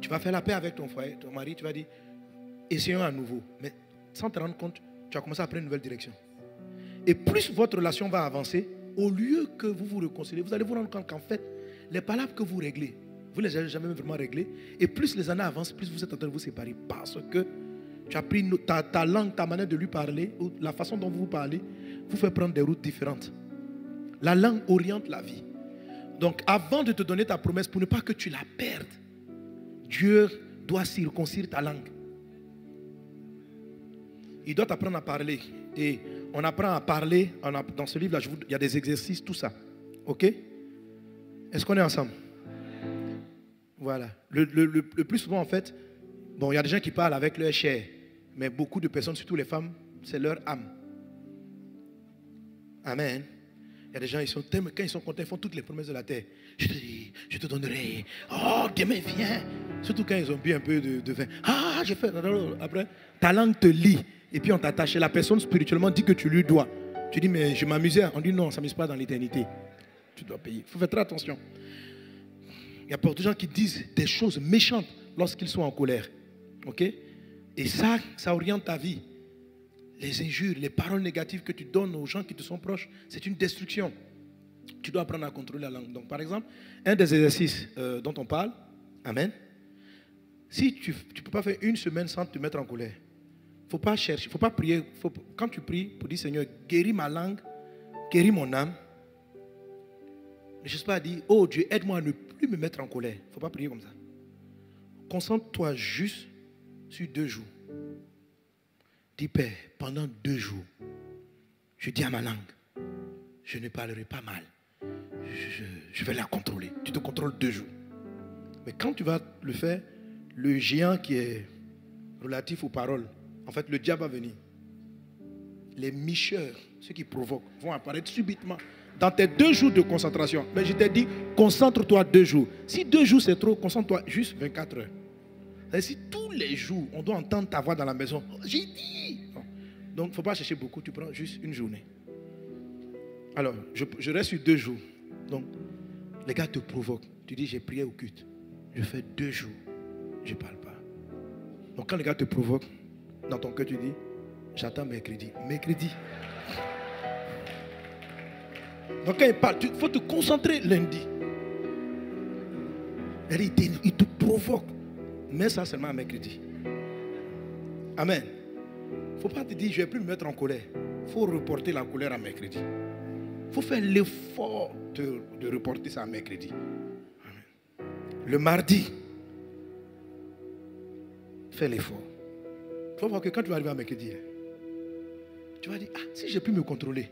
tu vas faire la paix avec ton foyer, ton mari. Tu vas dire, essayons à nouveau. Mais sans te rendre compte, tu vas commencer à prendre une nouvelle direction. Et plus votre relation va avancer, au lieu que vous vous réconciliez, vous allez vous rendre compte qu'en fait, les palabres que vous réglez, vous ne les avez jamais vraiment réglées. Et plus les années avancent, plus vous êtes en train de vous séparer. Parce que tu as pris ta langue, ta manière de lui parler, ou la façon dont vous parlez, vous fait prendre des routes différentes. La langue oriente la vie. Donc avant de te donner ta promesse, pour ne pas que tu la perdes, Dieu doit circoncire ta langue. Il doit t'apprendre à parler. Et on apprend à parler. Dans ce livre-là, il y a des exercices, tout ça. Ok? Est-ce qu'on est ensemble? Voilà. Le plus souvent, en fait, bon, il y a des gens qui parlent avec leur chair. Mais beaucoup de personnes, surtout les femmes, c'est leur âme. Amen. Il y a des gens, quand ils sont contents, ils font toutes les promesses de la terre. Je te donnerai. Oh, demain, viens. Surtout quand ils ont bu un peu de vin. Ah, j'ai fait. Après, ta langue te lie. Et puis on t'attache. Et la personne spirituellement dit que tu lui dois. Tu dis, mais je m'amusais. On dit non, ça ne m'amuse pas dans l'éternité. Tu dois payer. Il faut faire très attention. Il y a beaucoup de gens qui disent des choses méchantes lorsqu'ils sont en colère. Ok? Et ça oriente ta vie. Les injures, les paroles négatives que tu donnes aux gens qui te sont proches, c'est une destruction. Tu dois apprendre à contrôler la langue. Donc, par exemple, un des exercices dont on parle, amen, si tu ne peux pas faire une semaine sans te mettre en colère, il ne faut pas chercher, il ne faut pas prier. Quand tu pries pour dire, Seigneur, guéris ma langue, guéris mon âme, ne cherche pas à dire, oh Dieu, aide-moi à ne plus me mettre en colère. Il ne faut pas prier comme ça. Concentre-toi juste sur 2 jours. Dis, Père, pendant 2 jours, je dis à ma langue, je ne parlerai pas mal. Je vais la contrôler. Tu te contrôles 2 jours. Mais quand tu vas le faire, le géant qui est relatif aux paroles, en fait, le diable va venir. Les micheurs, ceux qui provoquent, vont apparaître subitement dans tes 2 jours de concentration. Mais je t'ai dit, concentre-toi 2 jours. Si 2 jours c'est trop, concentre-toi juste 24 heures. Et si tous les jours, on doit entendre ta voix dans la maison, j'ai dit. Non. Donc, il ne faut pas chercher beaucoup, tu prends juste une journée. Alors, je reste sur 2 jours. Donc, les gars te provoquent. Tu dis, j'ai prié au culte. Je fais 2 jours. Je ne parle pas. Donc, quand les gars te provoquent, dans ton cœur, tu dis, j'attends mercredi. Mercredi. Donc, quand ils parlent, il faut te concentrer lundi. Il te provoque. Mais ça seulement à mercredi. Amen. Il ne faut pas te dire, je ne vais plus me mettre en colère. Il faut reporter la colère à mercredi. Il faut faire l'effort de reporter ça à mercredi. Amen. Le mardi, fais l'effort. Il faut voir que quand tu vas arriver à mercredi, tu vas dire, ah, si j'ai pu me contrôler,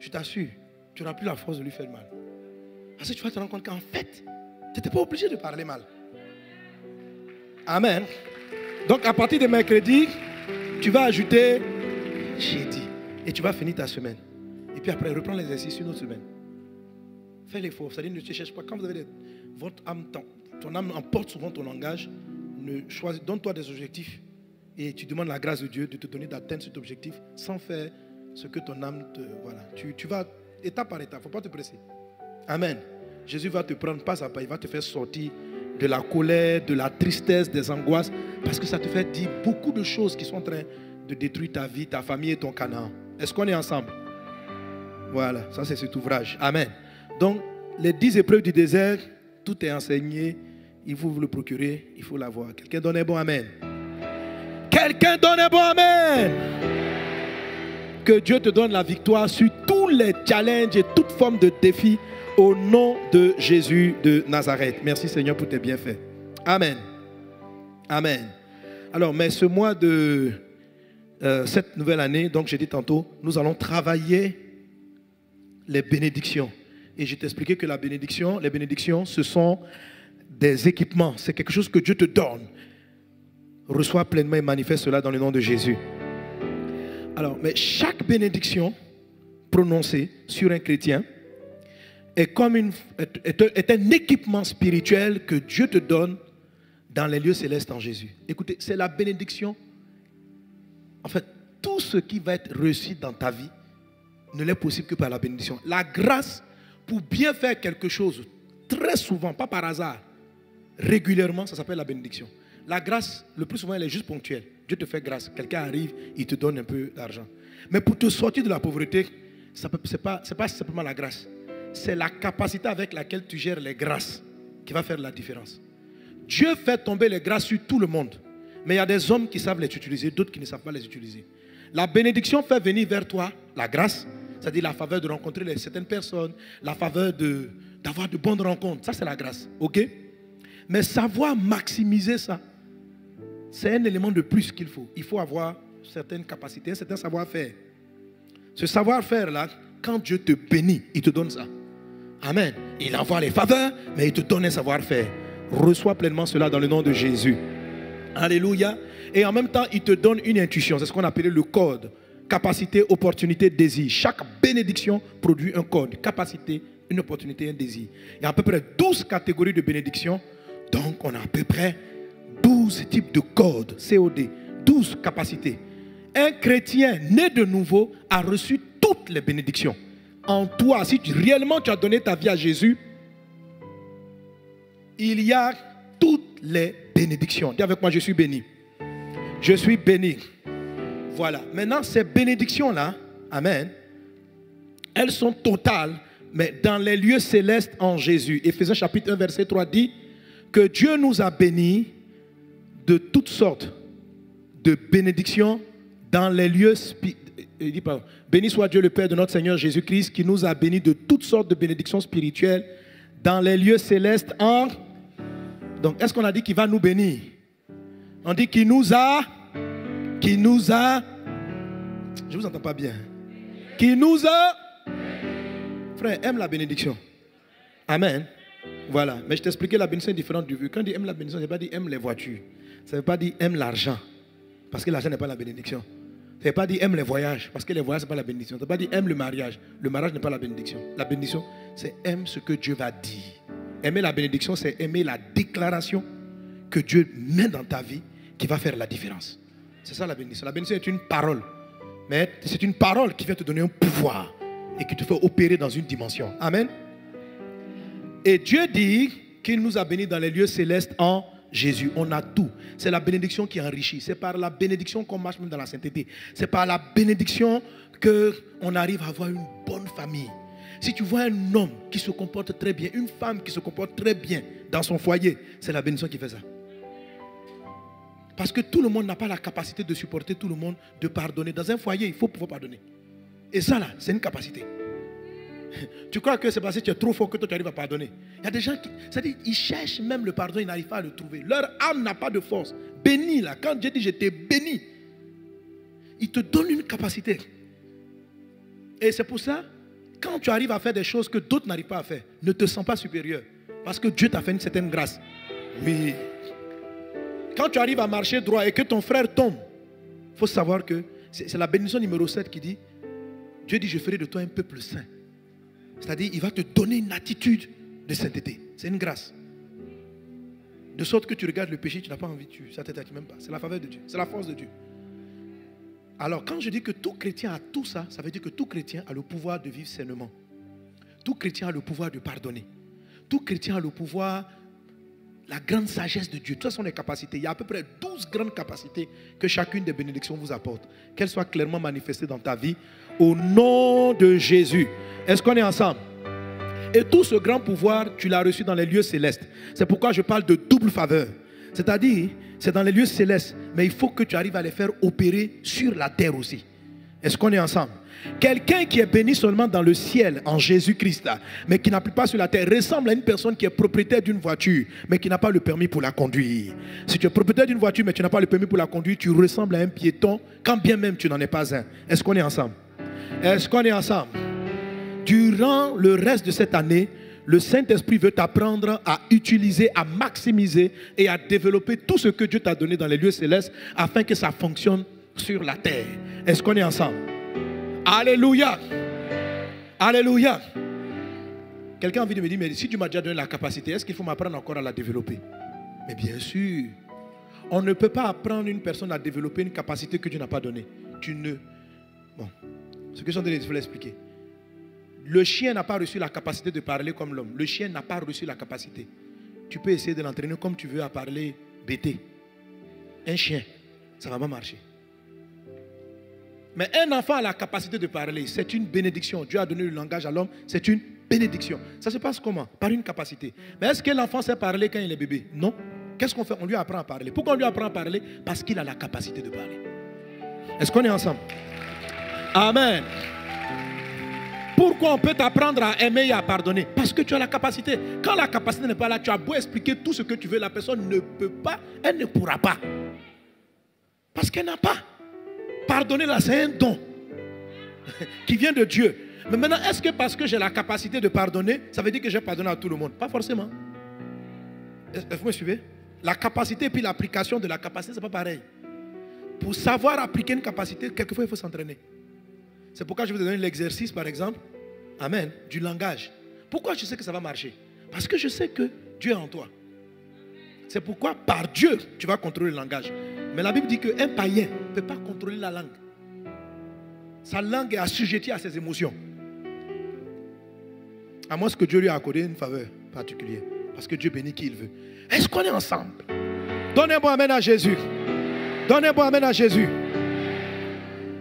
je t'assure, tu n'auras plus la force de lui faire mal. Parce que tu vas te rendre compte qu'en fait, tu n'étais pas obligé de parler mal. Amen. Donc à partir de mercredi, tu vas ajouter jeudi. Et tu vas finir ta semaine. Et puis après, reprends l'exercice une autre semaine. Fais l'effort. C'est-à-dire, ne te cherche pas. Quand vous avez votre âme, ton âme emporte souvent ton langage. Donne-toi des objectifs. Et tu demandes la grâce de Dieu de te donner d'atteindre cet objectif sans faire ce que ton âme te... Voilà. Tu vas étape par étape. Il ne faut pas te presser. Amen. Jésus va te prendre pas à pas. Il va te faire sortir de la colère, de la tristesse, des angoisses, parce que ça te fait dire beaucoup de choses qui sont en train de détruire ta vie, ta famille et ton Canaan. Est-ce qu'on est ensemble? Voilà, ça c'est cet ouvrage. Amen. Donc, les 10 épreuves du désert, tout est enseigné. Il faut vous le procurer, il faut l'avoir. Quelqu'un donne un bon amen. Quelqu'un donne un bon amen. Que Dieu te donne la victoire sur tous les challenges et toute forme de défis au nom de Jésus de Nazareth. Merci Seigneur pour tes bienfaits. Amen. Amen. Alors, mais ce mois de cette nouvelle année, donc j'ai dit tantôt, nous allons travailler les bénédictions. Et je t'ai expliqué que les bénédictions, ce sont des équipements. C'est quelque chose que Dieu te donne. Reçois pleinement et manifeste cela dans le nom de Jésus. Alors, mais chaque bénédiction prononcée sur un chrétien est un équipement spirituel que Dieu te donne dans les lieux célestes en Jésus. Écoutez, c'est la bénédiction. En fait, tout ce qui va être reçu dans ta vie ne l'est possible que par la bénédiction. La grâce, pour bien faire quelque chose, très souvent, pas par hasard, régulièrement, ça s'appelle la bénédiction. La grâce, le plus souvent, elle est juste ponctuelle. Dieu te fait grâce. Quelqu'un arrive, il te donne un peu d'argent. Mais pour te sortir de la pauvreté, ce n'est pas simplement la grâce. C'est la capacité avec laquelle tu gères les grâces qui va faire la différence. Dieu fait tomber les grâces sur tout le monde. Mais il y a des hommes qui savent les utiliser, d'autres qui ne savent pas les utiliser. La bénédiction fait venir vers toi la grâce, c'est-à-dire la faveur de rencontrer certaines personnes, la faveur d'avoir de bonnes rencontres. Ça, c'est la grâce. OK? Mais savoir maximiser ça, c'est un élément de plus qu'il faut. Il faut avoir certaines capacités, un certain savoir-faire. Ce savoir-faire-là, quand Dieu te bénit, il te donne ça. Amen. Il envoie les faveurs, mais il te donne un savoir-faire. Reçois pleinement cela dans le nom de Jésus. Alléluia. Et en même temps, il te donne une intuition. C'est ce qu'on appelle le code. Capacité, opportunité, désir. Chaque bénédiction produit un code. Capacité, une opportunité, un désir. Il y a à peu près 12 catégories de bénédictions. Donc, on a à peu près 12 types de codes, COD, 12 capacités. Un chrétien né de nouveau a reçu toutes les bénédictions. En toi, si réellement tu as donné ta vie à Jésus, il y a toutes les bénédictions. Dis avec moi, je suis béni. Je suis béni. Voilà. Maintenant, ces bénédictions-là, amen, elles sont totales, mais dans les lieux célestes en Jésus. Éphésiens chapitre 1, verset 3 dit que Dieu nous a bénis de toutes sortes de bénédictions dans les lieux béni soit Dieu le Père de notre Seigneur Jésus-Christ qui nous a bénis de toutes sortes de bénédictions spirituelles dans les lieux célestes en... Donc, est-ce qu'on a dit qu'il va nous bénir? On dit qu'il nous a... Je ne vous entends pas bien. Qui nous a... Frère, aime la bénédiction. Amen. Voilà. Mais je t'expliquais, la bénédiction est différente du vu. Quand on dit aime la bénédiction, ça ne veut pas dire aime les voitures. Ça ne veut pas dire aime l'argent. Parce que l'argent n'est pas la bénédiction. Ça ne veut pas dire aime les voyages. Parce que les voyages, ce n'est pas la bénédiction. Ça ne veut pas dire aime le mariage. Le mariage n'est pas la bénédiction. La bénédiction, c'est aime ce que Dieu va dire. Aimer la bénédiction, c'est aimer la déclaration que Dieu met dans ta vie qui va faire la différence. C'est ça la bénédiction. La bénédiction est une parole. Mais c'est une parole qui vient te donner un pouvoir et qui te fait opérer dans une dimension. Amen. Et Dieu dit qu'il nous a bénis dans les lieux célestes en Jésus. On a tout. C'est la bénédiction qui enrichit. C'est par la bénédiction qu'on marche même dans la sainteté. C'est par la bénédiction qu'on arrive à avoir une bonne famille. Si tu vois un homme qui se comporte très bien, une femme qui se comporte très bien dans son foyer, c'est la bénédiction qui fait ça. Parce que tout le monde n'a pas la capacité de supporter tout le monde, de pardonner. Dans un foyer, il faut pouvoir pardonner. Et ça là, c'est une capacité. Tu crois que c'est parce que tu es trop fort que toi tu arrives à pardonner? Il y a des gens qui, c'est-à-dire, ils cherchent même le pardon, ils n'arrivent pas à le trouver. Leur âme n'a pas de force. Béni là, quand Dieu dit je t'ai béni, il te donne une capacité. Et c'est pour ça, quand tu arrives à faire des choses que d'autres n'arrivent pas à faire, ne te sens pas supérieur. Parce que Dieu t'a fait une certaine grâce. Oui. Quand tu arrives à marcher droit et que ton frère tombe, il faut savoir que c'est la bénédiction numéro 7 qui dit, Dieu dit je ferai de toi un peuple saint. C'est-à-dire il va te donner une attitude de sainteté. C'est une grâce. De sorte que tu regardes le péché, tu n'as pas envie, ça ne t'attire même pas. C'est la faveur de Dieu, c'est la force de Dieu. Alors quand je dis que tout chrétien a tout ça, ça veut dire que tout chrétien a le pouvoir de vivre sainement. Tout chrétien a le pouvoir de pardonner. Tout chrétien a le pouvoir la grande sagesse de Dieu. Toutes sont les capacités. Il y a à peu près 12 grandes capacités que chacune des bénédictions vous apporte. Qu'elles soient clairement manifestées dans ta vie. Au nom de Jésus. Est-ce qu'on est ensemble? Et tout ce grand pouvoir, tu l'as reçu dans les lieux célestes. C'est pourquoi je parle de double faveur. C'est-à-dire, c'est dans les lieux célestes. Mais il faut que tu arrives à les faire opérer sur la terre aussi. Est-ce qu'on est ensemble? Quelqu'un qui est béni seulement dans le ciel, en Jésus-Christ, mais qui n'applique pas sur la terre, ressemble à une personne qui est propriétaire d'une voiture, mais qui n'a pas le permis pour la conduire. Si tu es propriétaire d'une voiture, mais tu n'as pas le permis pour la conduire, tu ressembles à un piéton, quand bien même tu n'en es pas un. Est-ce qu'on est ensemble? Est-ce qu'on est ensemble? Durant le reste de cette année, le Saint-Esprit veut t'apprendre à utiliser, à maximiser et à développer tout ce que Dieu t'a donné dans les lieux célestes afin que ça fonctionne sur la terre. Est-ce qu'on est ensemble? Alléluia. Alléluia. Quelqu'un a envie de me dire, mais si Dieu m'a déjà donné la capacité, est-ce qu'il faut m'apprendre encore à la développer? Mais bien sûr. On ne peut pas apprendre une personne à développer une capacité que Dieu n'a pas donnée. Bon, ce que je suis en train de l'expliquer. Le chien n'a pas reçu la capacité de parler comme l'homme. Le chien n'a pas reçu la capacité. Tu peux essayer de l'entraîner comme tu veux à parler bêté. Un chien, ça ne va pas marcher. Mais un enfant a la capacité de parler. C'est une bénédiction. Dieu a donné le langage à l'homme. C'est une bénédiction. Ça se passe comment? Par une capacité. Mais est-ce que l'enfant sait parler quand il est bébé? Non. Qu'est-ce qu'on fait? On lui apprend à parler. Pourquoi on lui apprend à parler? Parce qu'il a la capacité de parler. Est-ce qu'on est ensemble? Amen. Pourquoi on peut t'apprendre à aimer et à pardonner? Parce que tu as la capacité. Quand la capacité n'est pas là, tu as beau expliquer tout ce que tu veux, la personne ne peut pas, elle ne pourra pas. Parce qu'elle n'a pas. Pardonner là, c'est un don qui vient de Dieu. Mais maintenant, est-ce que parce que j'ai la capacité de pardonner, ça veut dire que j'ai pardonné à tout le monde? Pas forcément. Vous me suivez? La capacité et puis l'application de la capacité, ce n'est pas pareil. Pour savoir appliquer une capacité, quelquefois il faut s'entraîner. C'est pourquoi je vais te donner l'exercice, par exemple, amen, du langage. Pourquoi je sais que ça va marcher? Parce que je sais que Dieu est en toi. C'est pourquoi par Dieu, tu vas contrôler le langage. Mais la Bible dit qu'un païen ne peut pas contrôler la langue. Sa langue est assujettie à ses émotions. À moins que Dieu lui a accordé une faveur particulière. Parce que Dieu bénit qui il veut. Est-ce qu'on est ensemble? Donnez un bon amen à Jésus. Donnez un bon amen à Jésus.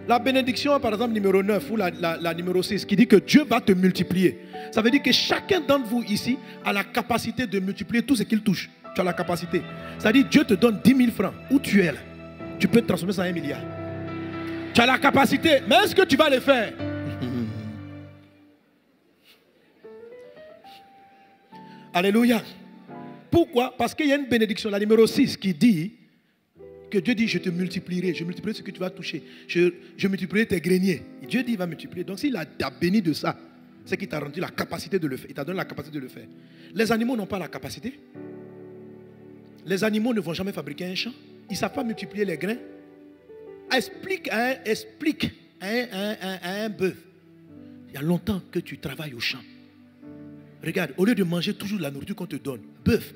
La bénédiction, par exemple, numéro 9 ou la numéro 6, qui dit que Dieu va te multiplier. Ça veut dire que chacun d'entre vous ici a la capacité de multiplier tout ce qu'il touche. Tu as la capacité. Ça veut dire que Dieu te donne 10 000 francs. Où tu es là, tu peux te transformer ça en 1 milliard. Tu as la capacité. Mais est-ce que tu vas le faire? Alléluia. Pourquoi? Parce qu'il y a une bénédiction, la numéro 6, qui dit que Dieu dit, je te multiplierai, je multiplierai ce que tu vas toucher. Je multiplierai tes greniers. Et Dieu dit, il va multiplier. Donc s'il t'a béni de ça, c'est qu'il t'a rendu la capacité de le faire. Il t'a donné la capacité de le faire. Les animaux n'ont pas la capacité. Les animaux ne vont jamais fabriquer un champ. Ils ne savent pas multiplier les grains. Explique à un bœuf. Il y a longtemps que tu travailles au champ. Regarde, au lieu de manger toujours la nourriture qu'on te donne, bœuf.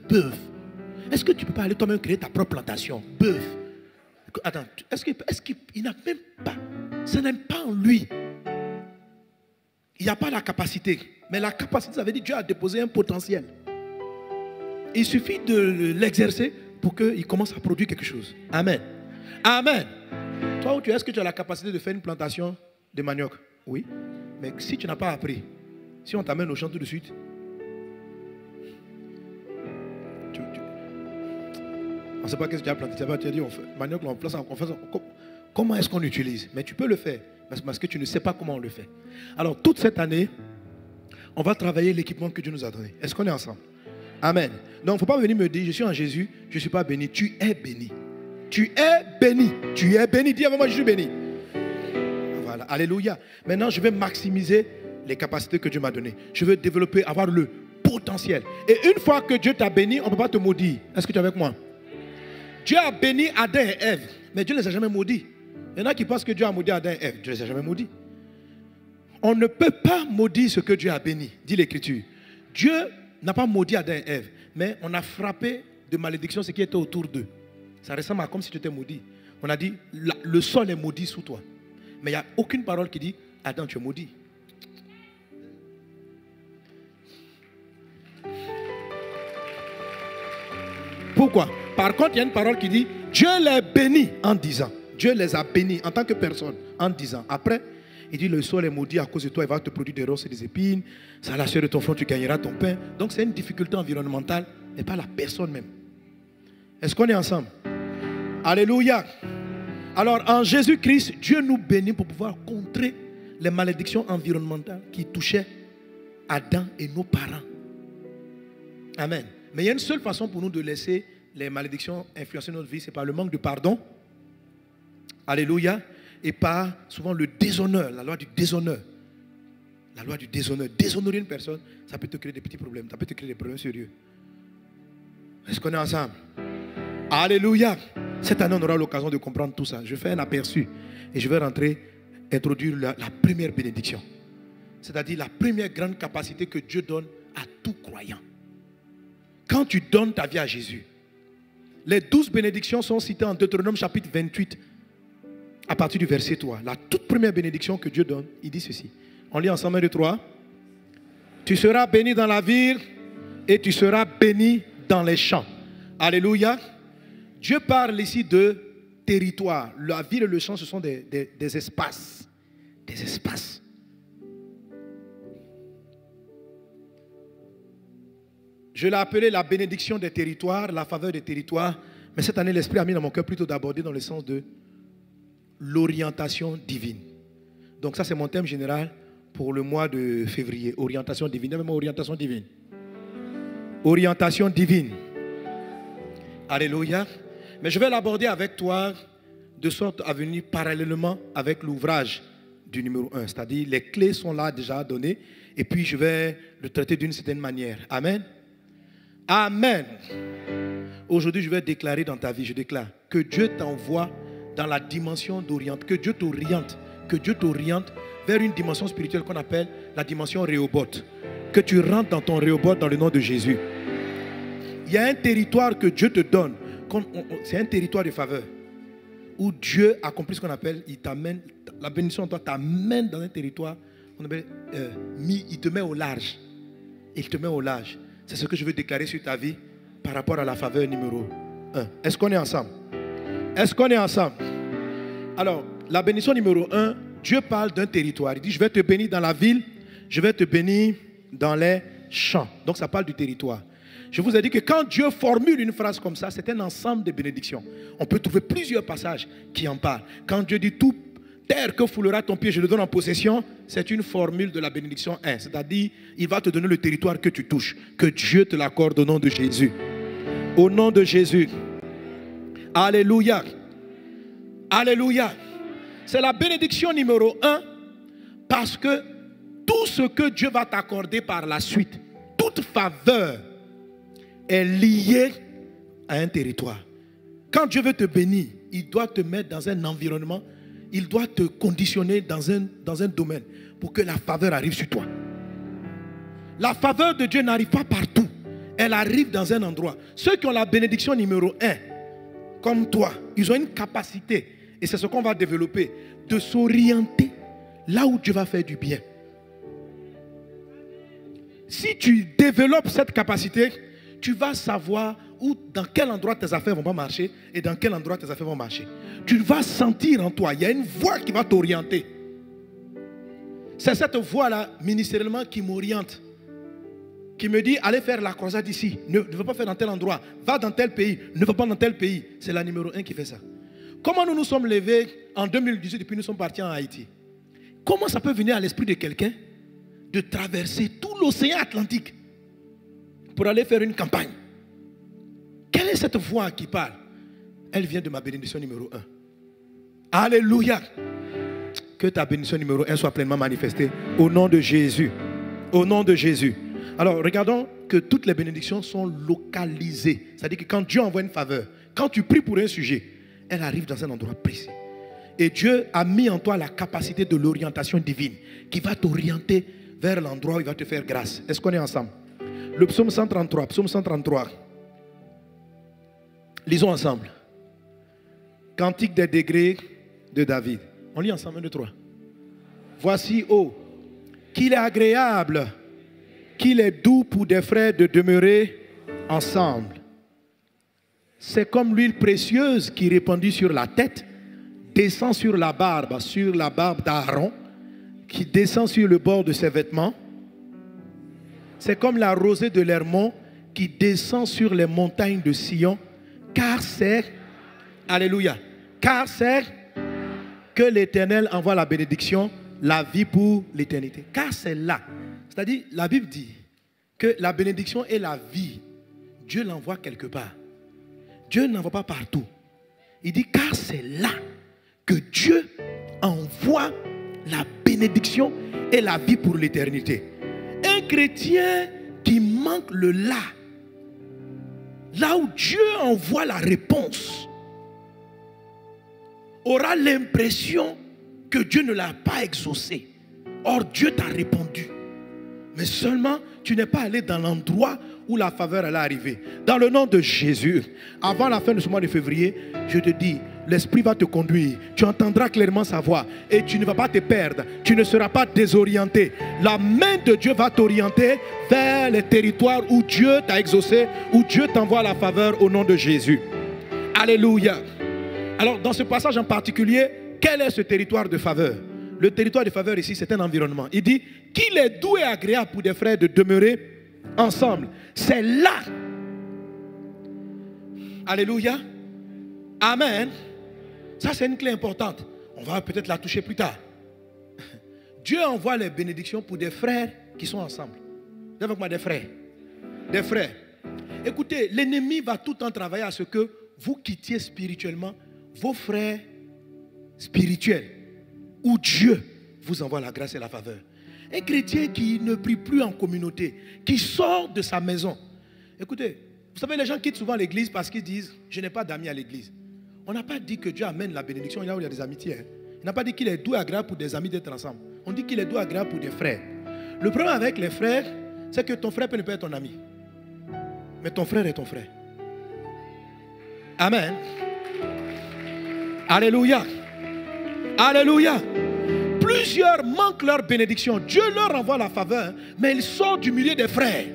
Est-ce que tu ne peux pas aller toi-même créer ta propre plantation? Bœuf. Attends, est-ce qu'il n'a même pas? Ça n'est pas en lui. Il n'y a pas la capacité. Mais la capacité, ça veut dire que Dieu a déposé un potentiel. Il suffit de l'exercer pour qu'il commence à produire quelque chose. Amen. Amen. Toi où tu es, est-ce que tu as la capacité de faire une plantation de manioc? Oui. Mais si tu n'as pas appris, si on t'amène au champ tout de suite, on ne sait pas ce que tu as planté. Tu as dit, on fait manioc, on place, comment est-ce qu'on utilise? Mais tu peux le faire, parce que tu ne sais pas comment on le fait. Alors, toute cette année, on va travailler l'équipement que Dieu nous a donné. Est-ce qu'on est ensemble? Amen. Donc, il ne faut pas venir me dire, je suis en Jésus, je ne suis pas béni. Tu es béni. Tu es béni. Tu es béni. Dis avec moi, je suis béni. Voilà. Alléluia. Maintenant, je vais maximiser les capacités que Dieu m'a données. Je veux développer, avoir le potentiel. Et une fois que Dieu t'a béni, on ne peut pas te maudire. Est-ce que tu es avec moi? Dieu a béni Adam et Ève, mais Dieu ne les a jamais maudits. Il y en a qui pensent que Dieu a maudit Adam et Ève. Dieu ne les a jamais maudits. On ne peut pas maudire ce que Dieu a béni, dit l'Écriture. Dieu n'a pas maudit Adam et Ève, mais on a frappé de malédiction ce qui était autour d'eux. Ça ressemble à comme si tu étais maudit. On a dit, le sol est maudit sous toi. Mais il n'y a aucune parole qui dit, Adam, tu es maudit. Pourquoi? Par contre, il y a une parole qui dit, Dieu les bénit en disant. Dieu les a bénis en tant que personne en disant. Après, il dit, le sol est maudit à cause de toi, il va te produire des ronces et des épines. Ça la sueur de ton front, tu gagneras ton pain. Donc c'est une difficulté environnementale, mais pas la personne même. Est-ce qu'on est ensemble? Alléluia. Alors en Jésus-Christ, Dieu nous bénit pour pouvoir contrer les malédictions environnementales qui touchaient Adam et nos parents. Amen. Mais il y a une seule façon pour nous de laisser les malédictions influencer notre vie, c'est par le manque de pardon. Alléluia. Et par souvent le déshonneur, la loi du déshonneur. La loi du déshonneur. Déshonorer une personne, ça peut te créer des petits problèmes, ça peut te créer des problèmes sérieux. Est-ce qu'on est ensemble? Alléluia. Cette année, on aura l'occasion de comprendre tout ça. Je fais un aperçu et je vais introduire la première bénédiction. C'est-à-dire la première grande capacité que Dieu donne à tout croyant. Quand tu donnes ta vie à Jésus, les 12 bénédictions sont citées en Deutéronome chapitre 28, à partir du verset 3. La toute première bénédiction que Dieu donne, il dit ceci. On lit ensemble 1, 2, 3. Tu seras béni dans la ville et tu seras béni dans les champs. Alléluia. Dieu parle ici de territoire. La ville et le champ, ce sont des espaces. Des espaces. Je l'ai appelé la bénédiction des territoires, la faveur des territoires. Mais cette année, l'Esprit a mis dans mon cœur plutôt d'aborder dans le sens de l'orientation divine. Donc ça, c'est mon thème général pour le mois de février. Orientation divine. Même orientation divine. Orientation divine. Alléluia. Mais je vais l'aborder avec toi de sorte à venir parallèlement avec l'ouvrage du numéro 1. C'est-à-dire, les clés sont là déjà données. Et puis, je vais le traiter d'une certaine manière. Amen. Amen. Aujourd'hui, je vais déclarer dans ta vie, je déclare que Dieu t'envoie dans la dimension d'oriente, que Dieu t'oriente vers une dimension spirituelle qu'on appelle la dimension Rehoboth. Que tu rentres dans ton Rehoboth dans le nom de Jésus. Il y a un territoire que Dieu te donne, c'est un territoire de faveur, où Dieu accomplit ce qu'on appelle, il t'amène, la bénédiction en toi t'amène dans un territoire, on appelle, il te met au large. Il te met au large. C'est ce que je veux déclarer sur ta vie par rapport à la faveur numéro 1. Est-ce qu'on est ensemble? Est-ce qu'on est ensemble? Alors, la bénédiction numéro 1, Dieu parle d'un territoire. Il dit, je vais te bénir dans la ville, je vais te bénir dans les champs. Donc, ça parle du territoire. Je vous ai dit que quand Dieu formule une phrase comme ça, c'est un ensemble de bénédictions. On peut trouver plusieurs passages qui en parlent. Quand Dieu dit, tout terre que foulera ton pied, je le donne en possession, c'est une formule de la bénédiction 1. C'est-à-dire, il va te donner le territoire que tu touches. Que Dieu te l'accorde au nom de Jésus. Au nom de Jésus. Alléluia. Alléluia. C'est la bénédiction numéro 1 parce que tout ce que Dieu va t'accorder par la suite, toute faveur est liée à un territoire. Quand Dieu veut te bénir, il doit te mettre dans un environnement, il doit te conditionner dans un domaine pour que la faveur arrive sur toi. La faveur de Dieu n'arrive pas partout. Elle arrive dans un endroit. Ceux qui ont la bénédiction numéro 1, comme toi, ils ont une capacité, et c'est ce qu'on va développer, de s'orienter là où Dieu va faire du bien. Si tu développes cette capacité, tu vas savoir dans quel endroit tes affaires vont pas marcher et dans quel endroit tes affaires vont marcher. Tu vas sentir en toi, il y a une voix qui va t'orienter. C'est cette voix-là, ministériellement, qui m'oriente. Qui me dit, allez faire la croisade ici. Ne va pas faire dans tel endroit. Va dans tel pays. Ne va pas dans tel pays. C'est la numéro 1 qui fait ça. Comment nous nous sommes levés en 2018 et puis nous sommes partis en Haïti? Comment ça peut venir à l'esprit de quelqu'un de traverser tout l'océan Atlantique pour aller faire une campagne? Quelle est cette voix qui parle? Elle vient de ma bénédiction numéro 1. Alléluia. Que ta bénédiction numéro 1 soit pleinement manifestée au nom de Jésus. Au nom de Jésus. Alors, regardons que toutes les bénédictions sont localisées. C'est-à-dire que quand Dieu envoie une faveur, quand tu pries pour un sujet, elle arrive dans un endroit précis. Et Dieu a mis en toi la capacité de l'orientation divine qui va t'orienter vers l'endroit où il va te faire grâce. Est-ce qu'on est ensemble? Le psaume 133. Psaume 133. Lisons ensemble. Cantique des degrés de David. On lit ensemble, 1, 2, 3. Voici, oh, qu'il est agréable, qu'il est doux pour des frères de demeurer ensemble. C'est comme l'huile précieuse qui répandue sur la tête, descend sur la barbe d'Aaron, qui descend sur le bord de ses vêtements. C'est comme la rosée de l'Hermon qui descend sur les montagnes de Sion, car c'est, alléluia, car c'est que l'Éternel envoie la bénédiction, la vie pour l'éternité. Car c'est là. C'est-à-dire, la Bible dit que la bénédiction et la vie, Dieu l'envoie quelque part. Dieu n'envoie pas partout. Il dit, car c'est là que Dieu envoie la bénédiction et la vie pour l'éternité. Un chrétien qui manque le là où Dieu envoie la réponse, aura l'impression que Dieu ne l'a pas exaucé. Or, Dieu t'a répondu. Mais seulement, tu n'es pas allé dans l'endroit où la faveur allait arriver. Dans le nom de Jésus, avant la fin de ce mois de février, je te dis, l'Esprit va te conduire. Tu entendras clairement sa voix et tu ne vas pas te perdre. Tu ne seras pas désorienté. La main de Dieu va t'orienter vers les territoires où Dieu t'a exaucé, où Dieu t'envoie la faveur au nom de Jésus. Alléluia. Alors, dans ce passage en particulier, quel est ce territoire de faveur? Le territoire de faveur ici, c'est un environnement. Il dit qu'il est doux et agréable pour des frères de demeurer ensemble. C'est là. Alléluia. Amen. Ça, c'est une clé importante. On va peut-être la toucher plus tard. Dieu envoie les bénédictions pour des frères qui sont ensemble. Dis avec moi, des frères. Des frères. Écoutez, l'ennemi va tout le temps travailler à ce que vous quittiez spirituellement vos frères spirituels, où Dieu vous envoie la grâce et la faveur. Un chrétien qui ne prie plus en communauté, qui sort de sa maison. Écoutez, vous savez, les gens quittent souvent l'église parce qu'ils disent, je n'ai pas d'amis à l'église. On n'a pas dit que Dieu amène la bénédiction là où il y a des amitiés. Il n'a pas dit qu'il est doux et agréable pour des amis d'être ensemble. On dit qu'il est doux et agréable pour des frères. Le problème avec les frères, c'est que ton frère peut ne pas être ton ami. Mais ton frère est ton frère. Amen. Alléluia. Alléluia. Plusieurs manquent leur bénédiction. Dieu leur envoie la faveur, mais ils sortent du milieu des frères.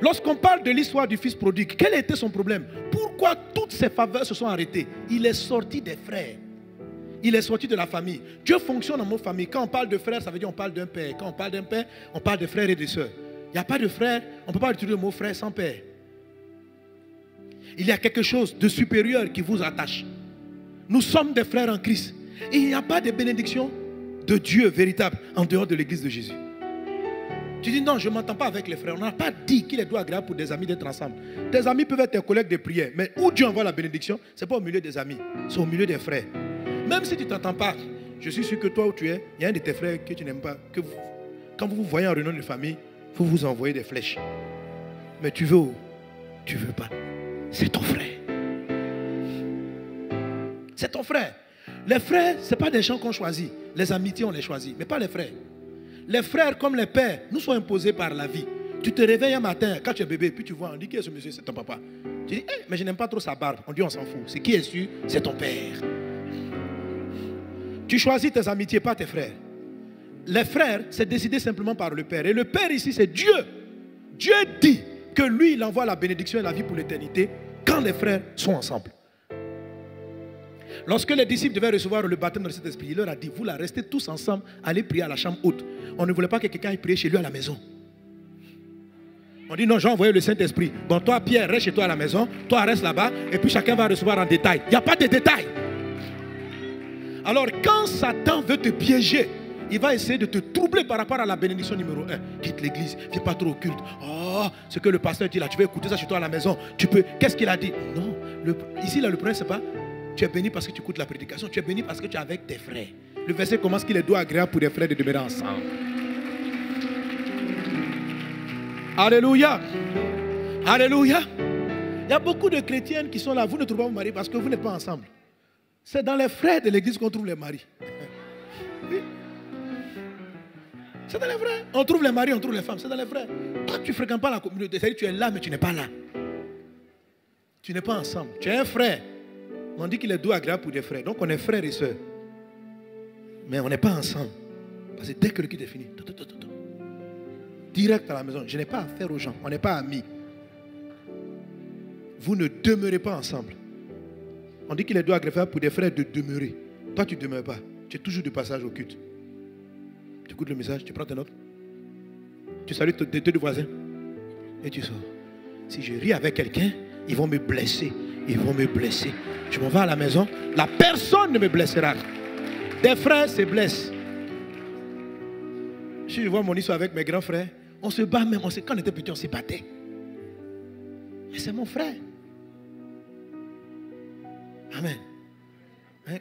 Lorsqu'on parle de l'histoire du fils prodigue, quel était son problème? Pourquoi toutes ces faveurs se sont arrêtées? Il est sorti des frères. Il est sorti de la famille. Dieu fonctionne en mot famille. Quand on parle de frères, ça veut dire on parle d'un père. Quand on parle d'un père, on parle de frères et de sœurs. Il n'y a pas de frère, on ne peut pas utiliser le mot frère sans père. Il y a quelque chose de supérieur qui vous attache. Nous sommes des frères en Christ. Et il n'y a pas de bénédiction de Dieu véritable en dehors de l'église de Jésus. Tu dis non, je ne m'entends pas avec les frères. On n'a pas dit qu'il est doux agréable pour des amis d'être ensemble. Tes amis peuvent être tes collègues de prière. Mais où Dieu envoie la bénédiction, ce n'est pas au milieu des amis. C'est au milieu des frères. Même si tu ne t'entends pas, je suis sûr que toi où tu es, il y a un de tes frères que tu n'aimes pas. Quand vous vous voyez en réunion de famille, vous vous envoyez des flèches. Mais tu veux où? Tu ne veux pas. C'est ton frère. C'est ton frère. Les frères, ce n'est pas des gens qu'on choisit. Les amitiés, on les choisit, mais pas les frères. Les frères, comme les pères, nous sont imposés par la vie. Tu te réveilles un matin, quand tu es bébé, puis tu vois, on dit qui est ce monsieur? C'est ton papa. Tu dis, mais je n'aime pas trop sa barbe. On dit, on s'en fout. C'est qui est sûr? C'est ton père. Tu choisis tes amitiés, pas tes frères. Les frères, c'est décidé simplement par le père. Et le père ici, c'est Dieu. Dieu dit que lui, il envoie la bénédiction et la vie pour l'éternité quand les frères sont ensemble. Lorsque les disciples devaient recevoir le baptême de cet esprit, il leur a dit, vous là, restez tous ensemble, allez prier à la chambre haute. On ne voulait pas que quelqu'un aille prier chez lui à la maison. On dit, non, j'ai envoyé le Saint-Esprit. Bon, toi, Pierre, reste chez toi à la maison, toi, reste là-bas, et puis chacun va recevoir en détail. Il n'y a pas de détail. Alors, quand Satan veut te piéger, il va essayer de te troubler par rapport à la bénédiction numéro 1. Quitte l'église, viens pas trop au culte. Oh, ce que le pasteur dit là, tu veux écouter ça chez toi à la maison. Tu peux. Qu'est-ce qu'il a dit? Non. Ici, là, le problème, c'est pas tu es béni parce que tu écoutes la prédication. Tu es béni parce que tu es avec tes frères. Le verset commence qu'il est doux agréable pour des frères de demeurer ensemble. Alléluia. Alléluia. Il y a beaucoup de chrétiennes qui sont là. Vous ne trouvez pas vos maris parce que vous n'êtes pas ensemble. C'est dans les frères de l'église qu'on trouve les maris. Oui. C'est dans les frères. On trouve les maris, on trouve les femmes. C'est dans les frères. Toi, tu ne fréquentes pas la communauté. C'est-à-dire tu es là, mais tu n'es pas là. Tu n'es pas ensemble. Tu es un frère. On dit qu'il est doux agréable pour des frères. Donc on est frères et sœurs. Mais on n'est pas ensemble. Parce que dès que le culte est fini, direct à la maison. Je n'ai pas affaire aux gens. On n'est pas amis. vous ne demeurez pas ensemble. On dit qu'il est doit agréable pour des frères de demeurer. Toi, tu ne demeures pas. Tu es toujours de passage au culte. Tu écoutes le message, tu prends tes notes. Tu salues tes deux voisins. Et tu sors. Si je ris avec quelqu'un, ils vont me blesser. Ils vont me blesser. Je m'en vais à la maison. La personne ne me blessera. Des frères se blessent. Si je vois mon histoire avec mes grands frères, on se bat même. Quand on était petit, on se battait. Mais c'est mon frère. Amen.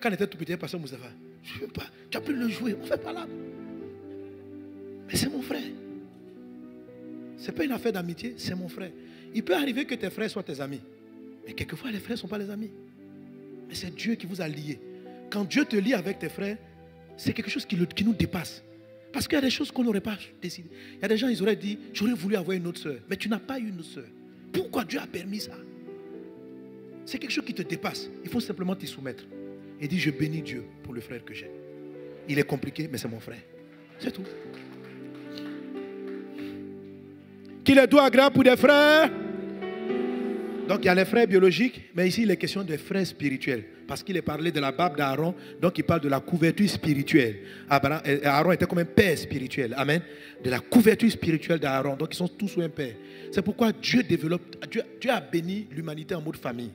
Quand on était tout petit, pasteur Moustapha, je ne veux pas. Tu as pu le jouer. On ne fait pas là. Mais c'est mon frère. Ce n'est pas une affaire d'amitié, c'est mon frère. Il peut arriver que tes frères soient tes amis. Mais quelquefois, les frères ne sont pas les amis. Mais c'est Dieu qui vous a liés. Quand Dieu te lie avec tes frères, c'est quelque chose qui nous dépasse. Parce qu'il y a des choses qu'on n'aurait pas décidé. Il y a des gens, ils auraient dit, j'aurais voulu avoir une autre soeur. Mais tu n'as pas eu une autre soeur. Pourquoi Dieu a permis ça? C'est quelque chose qui te dépasse. Il faut simplement t'y soumettre. Et dire, je bénis Dieu pour le frère que j'ai. Il est compliqué, mais c'est mon frère. C'est tout. Qu'il est doux agréable pour des frères. Donc il y a les frères biologiques, mais ici il est question des frères spirituels. Parce qu'il est parlé de la barbe d'Aaron, donc il parle de la couverture spirituelle. Aaron était comme un père spirituel. Amen. De la couverture spirituelle d'Aaron. Donc ils sont tous sous un père. C'est pourquoi Dieu a béni l'humanité en mode famille.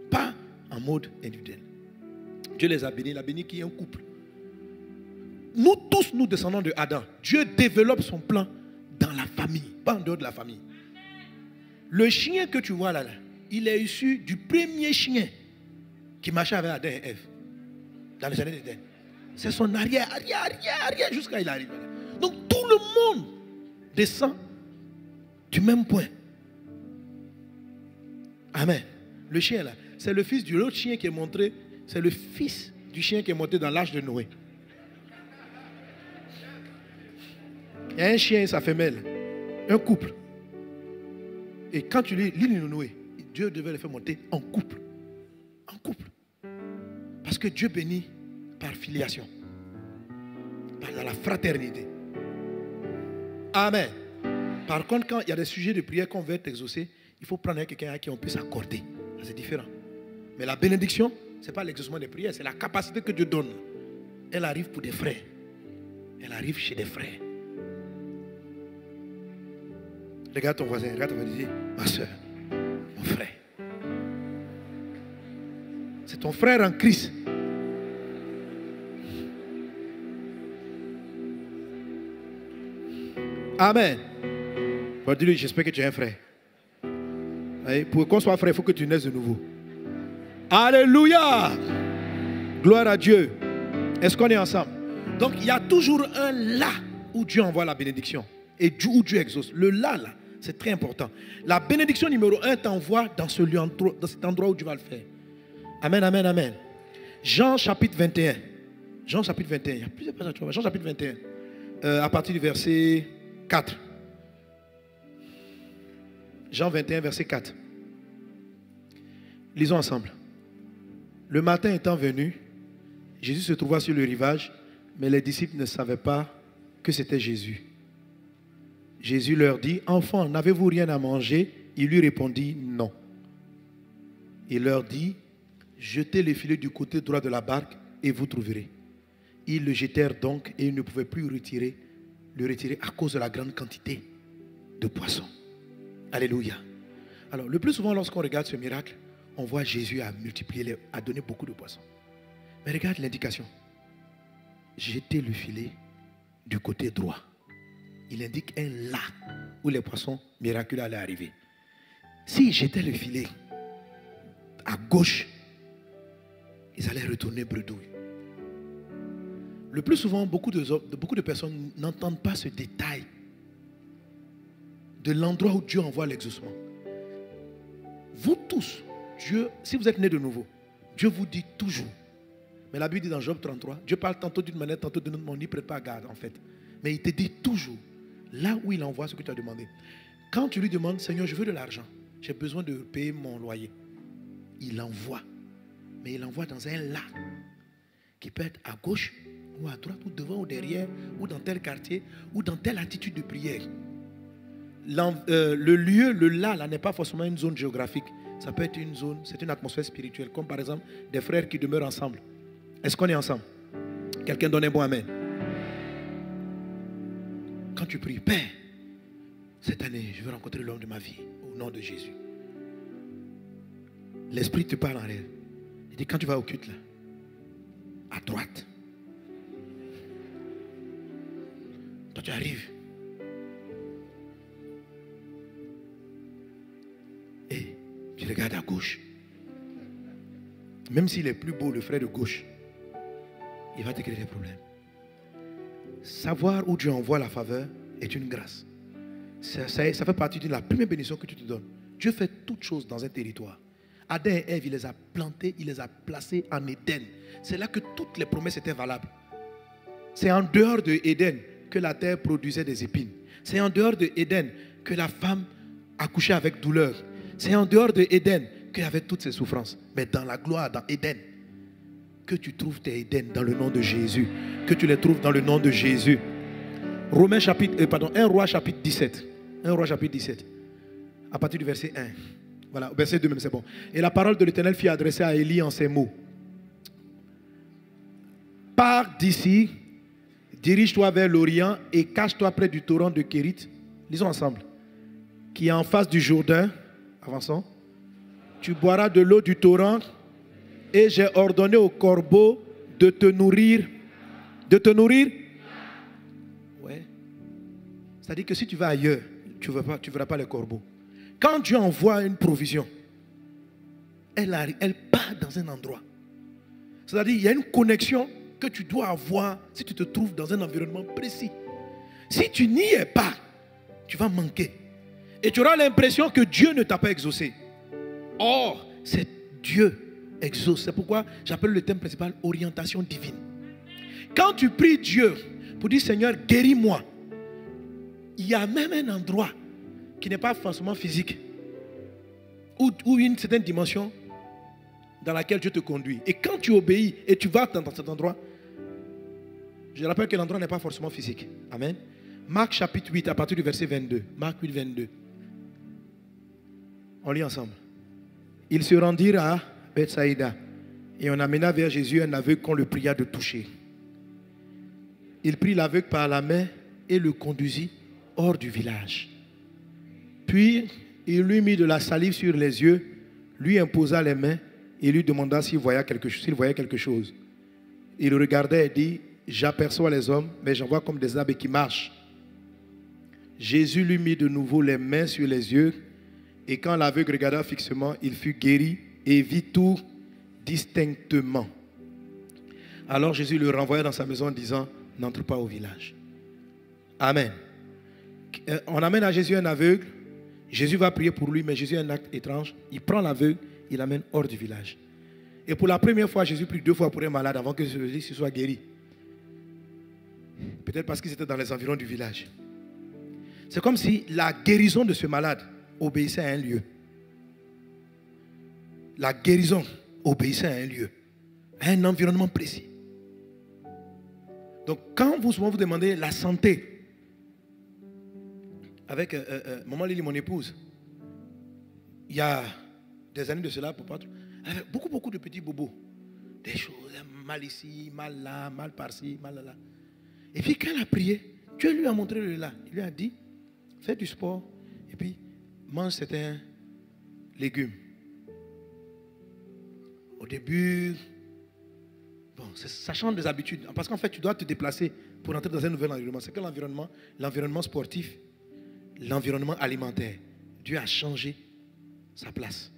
Pas en mode individuel. Dieu les a bénis. Il a béni qui est un couple. Nous tous, nous descendons de Adam. Dieu développe son plan dans la famille, pas en dehors de la famille. Le chien que tu vois là, il est issu du premier chien qui marchait avec Adam et Ève dans le jardin d'Éden. C'est son arrière jusqu'à il arrive. Donc tout le monde descend du même point. Amen. Le chien là, c'est le fils de l'autre chien qui est montré, c'est le fils du chien qui est monté dans l'âge de Noé. Il y a un chien et sa femelle, un couple. Et quand tu lis l'île de Noé, Dieu devait les faire monter en couple. En couple. Parce que Dieu bénit par filiation. Par la fraternité. Amen. Par contre, quand il y a des sujets de prière qu'on veut être exaucés, il faut prendre quelqu'un à qui on peut s'accorder. C'est différent. Mais la bénédiction, ce n'est pas l'exaucement des prières, c'est la capacité que Dieu donne. Elle arrive pour des frères. Elle arrive chez des frères. Regarde ton voisin, regarde ton voisin, dis, ma soeur, mon frère. C'est ton frère en Christ. Amen. Bon, dis-lui, j'espère que tu es un frère. Et pour qu'on soit frère, il faut que tu naisses de nouveau. Alléluia. Gloire à Dieu. Est-ce qu'on est ensemble? Donc, il y a toujours un là où Dieu envoie la bénédiction. Et où Dieu exauce. Le là, c'est très important. La bénédiction numéro 1 t'envoie dans ce lieu, dans cet endroit où tu vas le faire. Amen, amen, amen. Jean chapitre 21. Jean chapitre 21. Il y a plusieurs passages. Jean chapitre 21. À partir du verset 4. Jean 21, verset 4. Lisons ensemble. Le matin étant venu, Jésus se trouva sur le rivage, mais les disciples ne savaient pas que c'était Jésus. Jésus leur dit, « Enfants, n'avez-vous rien à manger ?» Il lui répondit, « Non. » Il leur dit, « Jetez les filets du côté droit de la barque et vous trouverez. » Ils le jetèrent donc et ils ne pouvaient plus le retirer à cause de la grande quantité de poissons. Alléluia. Alors, le plus souvent, lorsqu'on regarde ce miracle, on voit Jésus a multiplié, a donné beaucoup de poissons. Mais regarde l'indication. Jetez le filet du côté droit. Il indique un là où les poissons miraculeux allaient arriver. S'ils jetaient le filet à gauche, ils allaient retourner bredouille. Le plus souvent, beaucoup de personnes n'entendent pas ce détail de l'endroit où Dieu envoie l'exaucement. Vous tous, Dieu, si vous êtes nés de nouveau, Dieu vous dit toujours. Mais la Bible dit dans Job 33, Dieu parle tantôt d'une manière, tantôt d'une autre, mais on n'y prête pas garde en fait. Mais il te dit toujours, là où il envoie ce que tu as demandé. Quand tu lui demandes, Seigneur, je veux de l'argent, j'ai besoin de payer mon loyer, il envoie. Mais il envoie dans un là qui peut être à gauche ou à droite ou devant ou derrière ou dans tel quartier ou dans telle attitude de prière. Le lieu, le là n'est pas forcément une zone géographique. Ça peut être une zone, c'est une atmosphère spirituelle, comme par exemple des frères qui demeurent ensemble. Est-ce qu'on est ensemble? Quelqu'un donne un bon amen. Quand tu pries, Père, cette année, je veux rencontrer l'homme de ma vie, au nom de Jésus. L'Esprit te parle en rêve. Il dit, quand tu vas au culte, là, à droite, toi tu arrives. Et tu regardes à gauche. Même s'il est plus beau, le frère de gauche, il va te créer des problèmes. Savoir où Dieu envoie la faveur est une grâce. Ça fait partie de la première bénédiction que tu te donnes. Dieu fait toutes choses dans un territoire. Adam et Ève, il les a plantés, il les a placés en Éden. C'est là que toutes les promesses étaient valables. C'est en dehors de Éden que la terre produisait des épines. C'est en dehors de Éden que la femme accouchait avec douleur. C'est en dehors de Éden qu'il y avait toutes ces souffrances. Mais dans la gloire, dans Éden, que tu trouves tes Éden dans le nom de Jésus. Que tu les trouves dans le nom de Jésus. 1 Roi chapitre 17. 1 Roi chapitre 17. À partir du verset 1. Voilà, verset 2 même, c'est bon. Et la parole de l'Éternel fut adressée à Élie en ces mots. Pars d'ici, dirige-toi vers l'Orient et cache-toi près du torrent de Kérit. Lisons ensemble. Qui est en face du Jourdain. Avançons. Tu boiras de l'eau du torrent et j'ai ordonné aux corbeaux de te nourrir. De te nourrir? Ouais. C'est-à-dire que si tu vas ailleurs, tu ne verras pas les corbeaux. Quand Dieu envoie une provision, elle part dans un endroit. C'est-à-dire qu'il y a une connexion que tu dois avoir si tu te trouves dans un environnement précis. Si tu n'y es pas, tu vas manquer. Et tu auras l'impression que Dieu ne t'a pas exaucé. Or, c'est Dieu exauce. C'est pourquoi j'appelle le thème principal orientation divine. Quand tu pries Dieu pour dire Seigneur, guéris-moi, il y a même un endroit qui n'est pas forcément physique ou une certaine dimension dans laquelle Dieu te conduit. Et quand tu obéis et tu vas dans cet endroit, je rappelle que l'endroit n'est pas forcément physique. Amen. Marc chapitre 8 à partir du verset 22. Marc 8, 22. On lit ensemble. Ils se rendirent à Bethsaïda et on amena vers Jésus un aveugle qu'on le pria de toucher. Il prit l'aveugle par la main et le conduisit hors du village. Puis il lui mit de la salive sur les yeux, lui imposa les mains et lui demanda s'il voyait quelque chose. Il regardait et dit, j'aperçois les hommes, mais j'en vois comme des arbres qui marchent. Jésus lui mit de nouveau les mains sur les yeux, et quand l'aveugle regarda fixement, il fut guéri et vit tout distinctement. Alors Jésus le renvoya dans sa maison en disant, n'entre pas au village. Amen. On amène à Jésus un aveugle. Jésus va prier pour lui, mais Jésus a un acte étrange. Il prend l'aveugle, il l'amène hors du village. Et pour la première fois, Jésus prie 2 fois pour un malade avant que celui-ci soit guéri. Peut-être parce qu'ils étaient dans les environs du village. C'est comme si la guérison de ce malade obéissait à un lieu. La guérison obéissait à un lieu, à un environnement précis. Donc quand souvent vous demandez la santé, avec maman Lily, mon épouse, il y a des années de cela, elle avait beaucoup de petits bobos. Des choses, mal ici, mal là, mal par-ci, mal là. Et puis quand elle a prié, Dieu lui a montré le là. Il lui a dit, fais du sport et puis mange certains légumes. Au début, bon, ça change des habitudes. Parce qu'en fait, tu dois te déplacer pour entrer dans un nouvel environnement. C'est quel environnement? L'environnement sportif, l'environnement alimentaire. Dieu a changé sa place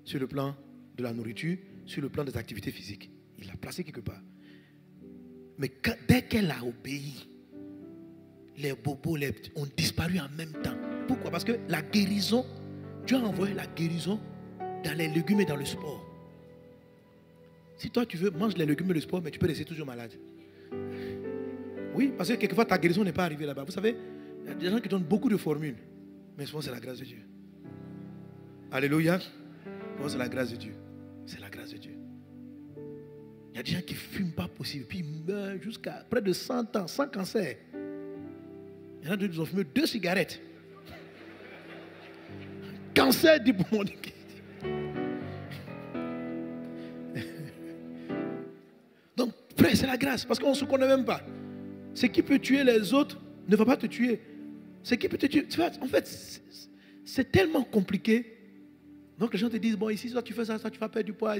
sur le plan de la nourriture, sur le plan des activités physiques. Il l'a placé quelque part. Mais dès qu'elle a obéi, les bobos ont disparu en même temps. Pourquoi? Parce que la guérison, Dieu a envoyé la guérison dans les légumes et dans le sport. Si toi tu veux, mange les légumes et le sport, mais tu peux rester toujours malade. Oui, parce que quelquefois ta guérison n'est pas arrivée là-bas. Vous savez, il y a des gens qui donnent beaucoup de formules, mais souvent c'est la grâce de Dieu. Alléluia. Souvent c'est la grâce de Dieu. C'est la grâce de Dieu. Il y a des gens qui ne fument pas possible, puis ils meurent jusqu'à près de 100 ans, sans cancer. Il y en a d'autres qui ont fumé 2 cigarettes. Cancer du poumon. Frère, c'est la grâce, parce qu'on ne se connaît même pas. Ce qui peut tuer les autres ne va pas te tuer. Ce qui peut te tuer, tu vois, en fait, c'est tellement compliqué. Donc les gens te disent, bon, ici, soit tu fais ça, tu vas perdre du poids.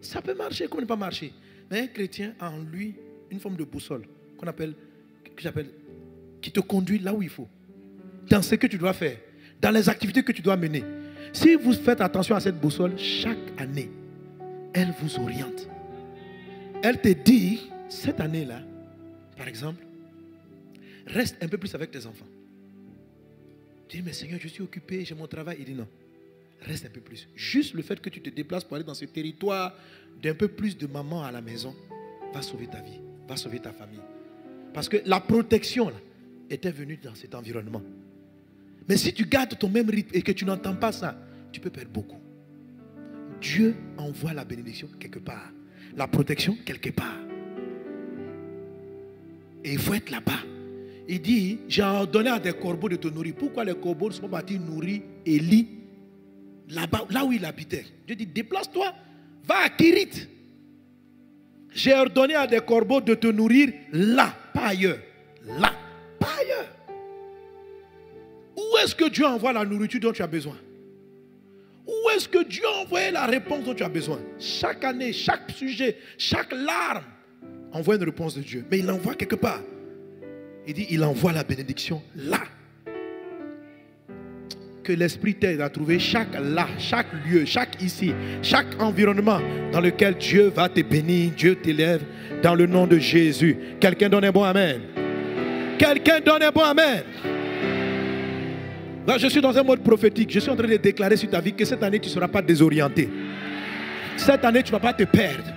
Ça peut marcher, comme ne pas marcher. Mais un chrétien a en lui une forme de boussole qui te conduit là où il faut. Dans ce que tu dois faire, dans les activités que tu dois mener. Si vous faites attention à cette boussole, chaque année, elle vous oriente. Elle te dit, cette année-là, par exemple, reste un peu plus avec tes enfants. Tu dis, mais Seigneur, je suis occupé, j'ai mon travail. Il dit non, reste un peu plus. Juste le fait que tu te déplaces pour aller dans ce territoire d'un peu plus de maman à la maison va sauver ta vie, va sauver ta famille. Parce que la protection là, était venue dans cet environnement. Mais si tu gardes ton même rythme et que tu n'entends pas ça, tu peux perdre beaucoup. Dieu envoie la bénédiction quelque part, la protection quelque part. Et il faut être là-bas. Il dit, j'ai ordonné à des corbeaux de te nourrir. Pourquoi les corbeaux sont partis nourrir Élie là-bas, là où il habitait? Dieu dit, déplace-toi, va à Kirit. J'ai ordonné à des corbeaux de te nourrir là, pas ailleurs. Là, pas ailleurs. Où est-ce que Dieu envoie la nourriture dont tu as besoin? Où est-ce que Dieu a envoyé la réponse dont tu as besoin? Chaque année, chaque sujet, chaque larme envoie une réponse de Dieu. Mais il l'envoie quelque part. Il dit, il envoie la bénédiction là. Que l'Esprit t'aide à trouver chaque là, chaque lieu, chaque ici, chaque environnement dans lequel Dieu va te bénir, Dieu t'élève dans le nom de Jésus. Quelqu'un donne un bon amen. Quelqu'un donne un bon amen. Là, je suis dans un mode prophétique. Je suis en train de déclarer sur ta vie que cette année, tu ne seras pas désorienté. Cette année, tu ne vas pas te perdre.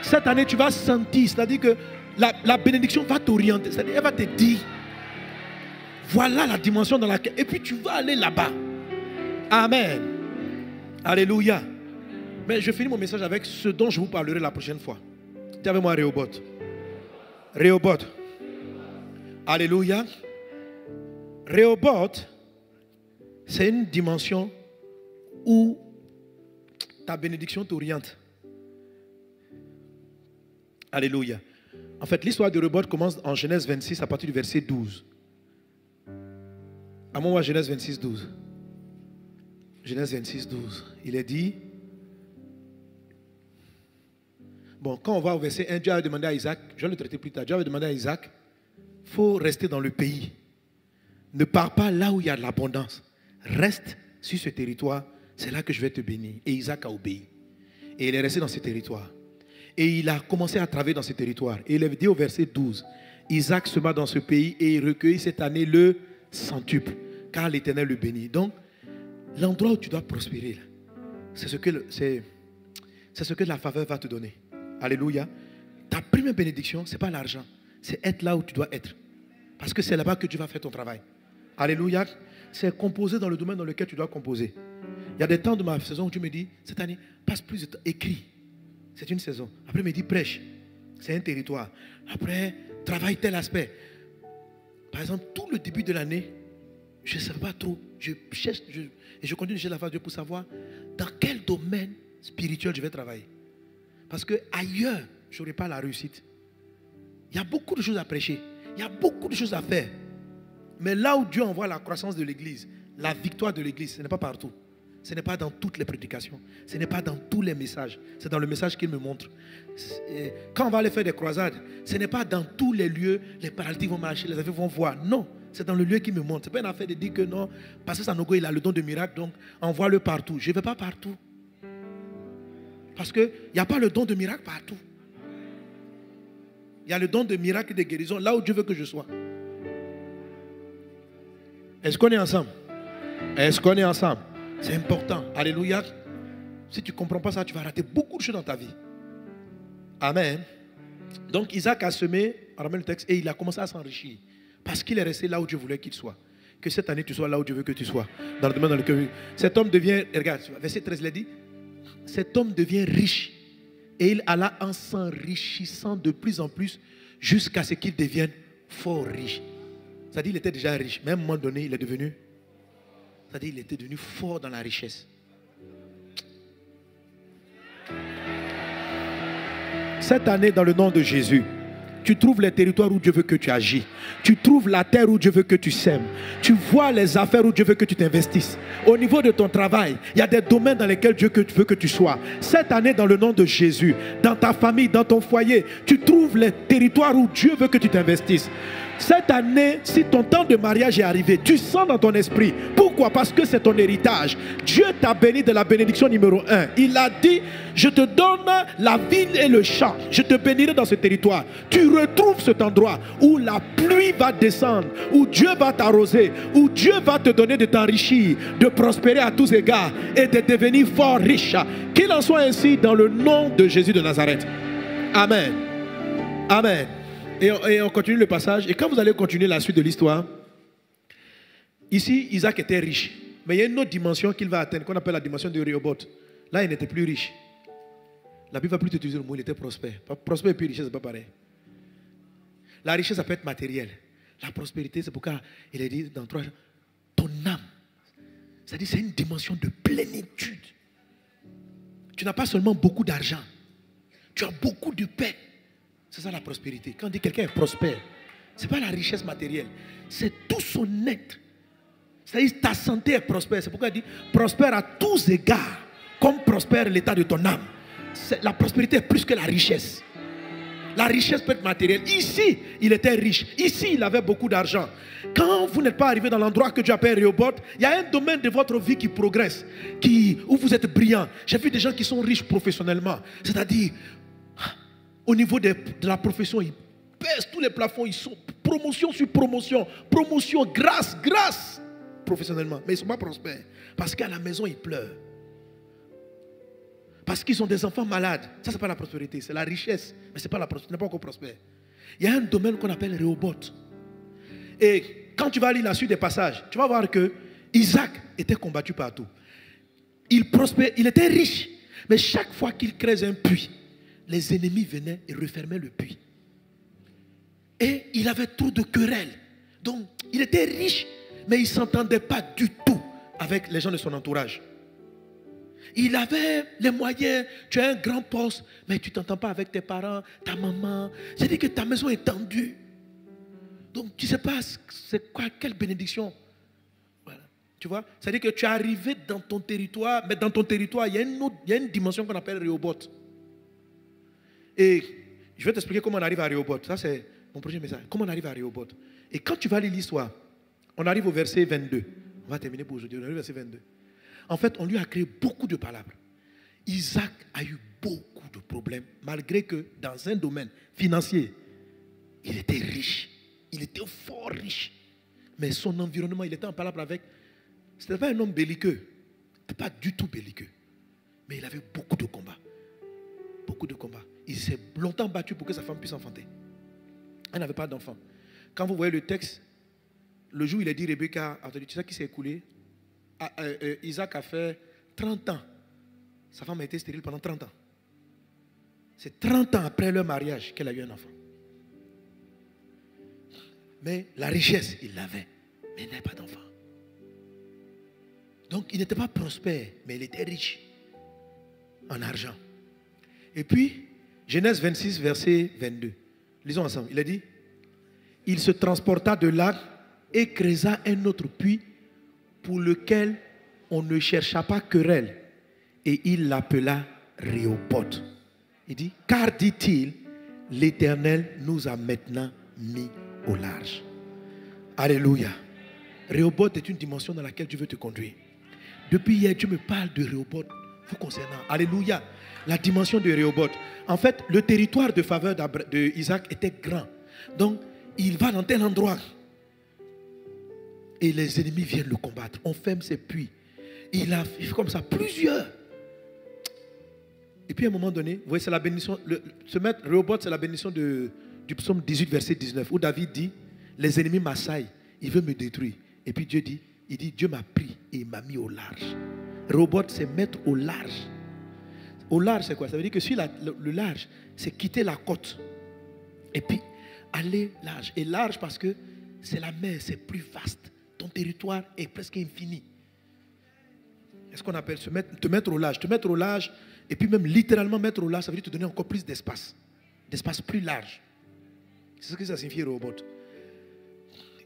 Cette année, tu vas sentir, c'est-à-dire que la bénédiction va t'orienter. C'est-à-dire, elle va te dire, voilà la dimension dans laquelle... Et puis, tu vas aller là-bas. Amen. Alléluia. Mais je finis mon message avec ce dont je vous parlerai la prochaine fois. Dis avec moi, Rehoboth. Rehoboth. Alléluia. Rehoboth, c'est une dimension où ta bénédiction t'oriente. Alléluia. En fait, l'histoire de Rehoboth commence en Genèse 26 à partir du verset 12. À moi, Genèse 26, 12. Genèse 26, 12. Il est dit... Bon, quand on va au verset 1, Dieu avait demandé à Isaac, je vais le traiter plus tard, Dieu avait demandé à Isaac, il faut rester dans le pays. Ne pars pas là où il y a de l'abondance. Reste sur ce territoire, c'est là que je vais te bénir. Et Isaac a obéi. Et il est resté dans ce territoire. Et il a commencé à travailler dans ce territoire. Et il est dit au verset 12, Isaac sema dans ce pays et il recueillit cette année le centuple, car l'Éternel le bénit. Donc, l'endroit où tu dois prospérer, c'est ce que la faveur va te donner. Alléluia. Ta première bénédiction, ce n'est pas l'argent, c'est être là où tu dois être. Parce que c'est là-bas que tu vas faire ton travail. Alléluia. C'est composer dans le domaine dans lequel tu dois composer. Il y a des temps de ma saison où tu me dis, cette année, passe plus de temps, écris. C'est une saison. Après, il me dit, prêche. C'est un territoire. Après, travaille tel aspect. Par exemple, tout le début de l'année, je ne sais pas trop. Je cherche, et je continue de chercher la face de Dieu pour savoir dans quel domaine spirituel je vais travailler. Parce que ailleurs, je n'aurai pas la réussite. Il y a beaucoup de choses à prêcher. Il y a beaucoup de choses à faire. Mais là où Dieu envoie la croissance de l'église, la victoire de l'église, ce n'est pas partout. Ce n'est pas dans toutes les prédications. Ce n'est pas dans tous les messages. C'est dans le message qu'il me montre. Quand on va aller faire des croisades, ce n'est pas dans tous les lieux, les paralytiques vont marcher, les aveugles vont voir. Non, c'est dans le lieu qu'il me montre. Ce n'est pas une affaire de dire que non, parce que Sanogo, il a le don de miracle, donc envoie-le partout. Je ne vais pas partout. Parce qu'il n'y a pas le don de miracle partout. Il y a le don de miracle et de guérison là où Dieu veut que je sois. Est-ce qu'on est ensemble? Est-ce qu'on est ensemble? C'est important. Alléluia. Si tu ne comprends pas ça, tu vas rater beaucoup de choses dans ta vie. Amen. Donc Isaac a semé, on ramène le texte, et il a commencé à s'enrichir. Parce qu'il est resté là où Dieu voulait qu'il soit. Que cette année tu sois là où Dieu veut que tu sois. Dans le domaine dans lequel cet homme devient, regarde, verset 13, il a dit, cet homme devient riche. Et il alla en s'enrichissant de plus en plus jusqu'à ce qu'il devienne fort riche. C'est-à-dire qu'il était déjà riche. Mais à un moment donné, il est devenu, c'est-à-dire qu'il était devenu fort dans la richesse. Cette année, dans le nom de Jésus, Tu trouves les territoires où Dieu veut que tu agis. Tu trouves la terre où Dieu veut que tu sèmes. Tu vois les affaires où Dieu veut que tu t'investisses. Au niveau de ton travail, il y a des domaines dans lesquels Dieu veut que tu sois. Cette année, dans le nom de Jésus, dans ta famille, dans ton foyer, tu trouves les territoires où Dieu veut que tu t'investisses. Cette année, si ton temps de mariage est arrivé, tu sens dans ton esprit. Pourquoi? Parce que c'est ton héritage. Dieu t'a béni de la bénédiction numéro 1. Il a dit, je te donne la ville et le champ. Je te bénirai dans ce territoire. Tu retrouves cet endroit où la pluie va descendre, où Dieu va t'arroser, où Dieu va te donner de t'enrichir, de prospérer à tous égards et de devenir fort riche. Qu'il en soit ainsi dans le nom de Jésus de Nazareth. Amen. Amen. Et on continue le passage. Et quand vous allez continuer la suite de l'histoire, ici, Isaac était riche. Mais il y a une autre dimension qu'il va atteindre, qu'on appelle la dimension de Rehoboth. Là, il n'était plus riche. La Bible va plus utiliser le mot, il était prospère. Prospère et puis richesse, ce n'est pas pareil. La richesse, ça peut être matérielle. La prospérité, c'est pourquoi il est dit dans 3 jours, ton âme. C'est-à-dire, c'est une dimension de plénitude. Tu n'as pas seulement beaucoup d'argent. Tu as beaucoup de paix. C'est ça la prospérité. Quand on dit quelqu'un est prospère, ce n'est pas la richesse matérielle. C'est tout son être. C'est-à-dire ta santé est prospère. C'est pourquoi il dit prospère à tous égards, comme prospère l'état de ton âme. La prospérité est plus que la richesse. La richesse peut être matérielle. Ici, il était riche. Ici, il avait beaucoup d'argent. Quand vous n'êtes pas arrivé dans l'endroit que Dieu appelle Rehoboth, il y a un domaine de votre vie qui progresse, où vous êtes brillant. J'ai vu des gens qui sont riches professionnellement. C'est-à-dire, au niveau de la profession, ils baissent tous les plafonds, ils sont promotion sur promotion, grâce, professionnellement. Mais ils ne sont pas prospères. Parce qu'à la maison, ils pleurent. Parce qu'ils ont des enfants malades. Ça, ce n'est pas la prospérité, c'est la richesse. Mais ce n'est pas la prospérité, ce n'est pas encore prospère. Il y a un domaine qu'on appelle Rehoboth. Et quand tu vas lire la suite des passages, tu vas voir que Isaac était combattu partout. Il prospérait, il était riche. Mais chaque fois qu'il creuse un puits, les ennemis venaient et refermaient le puits. Et il avait trop de querelles. Donc, il était riche, mais il ne s'entendait pas du tout avec les gens de son entourage. Il avait les moyens, tu as un grand poste, mais tu ne t'entends pas avec tes parents, ta maman. C'est-à-dire que ta maison est tendue. Donc, tu ne sais pas c'est quoi, quelle bénédiction. Voilà. Tu vois, c'est-à-dire que tu es arrivé dans ton territoire, mais dans ton territoire, il y a une dimension qu'on appelle Rehoboth. Et je vais t'expliquer comment on arrive à Rehoboth. Ça, c'est mon prochain message. Comment on arrive à Rehoboth. Et quand tu vas lire l'histoire, on arrive au verset 22. On va terminer pour aujourd'hui. On arrive au verset 22. En fait, on lui a créé beaucoup de palabres. Isaac a eu beaucoup de problèmes, malgré que dans un domaine financier, il était riche. Il était fort riche. Mais son environnement, il était en palabre avec... Ce n'était pas un homme belliqueux. Il n'était pas du tout belliqueux. Mais il avait beaucoup de combats. Beaucoup de combats. Il s'est longtemps battu pour que sa femme puisse enfanter. Elle n'avait pas d'enfant. Quand vous voyez le texte, le jour où il a dit Rebecca, tu sais qui s'est écoulé? Isaac a fait 30 ans. Sa femme a été stérile pendant 30 ans. C'est 30 ans après leur mariage qu'elle a eu un enfant. Mais la richesse, il l'avait. Mais il n'avait pas d'enfant. Donc, il n'était pas prospère, mais il était riche en argent. Et puis, Genèse 26, verset 22. Lisons ensemble. Il a dit, il se transporta de là et creusa un autre puits pour lequel on ne chercha pas querelle. Et il l'appela Rehoboth. Il dit, car dit-il, l'Éternel nous a maintenant mis au large. Alléluia. Rehoboth est une dimension dans laquelle Dieu veut te conduire. Depuis hier, Dieu me parle de Rehoboth vous concernant. Alléluia. La dimension de Rehoboth. En fait, le territoire de faveur d'Isaac était grand. Donc, il va dans tel endroit. Et les ennemis viennent le combattre. On ferme ses puits. Il fait comme ça plusieurs. Et puis à un moment donné, vous voyez, c'est la bénédiction. Se mettre Rehoboth, c'est la bénédiction du psaume 18, verset 19, où David dit, les ennemis m'assaillent, il veut me détruire. Et puis Dieu dit, Dieu m'a pris et il m'a mis au large. Rehoboth, c'est mettre au large. Au large, c'est quoi? Ça veut dire que sur le large, c'est quitter la côte. Et puis, aller large. Et large parce que c'est la mer, c'est plus vaste. Ton territoire est presque infini. Est-ce qu'on appelle te mettre au large? Te mettre au large, et puis même littéralement mettre au large, ça veut dire te donner encore plus d'espace. D'espace plus large. C'est ce que ça signifie Rehoboth.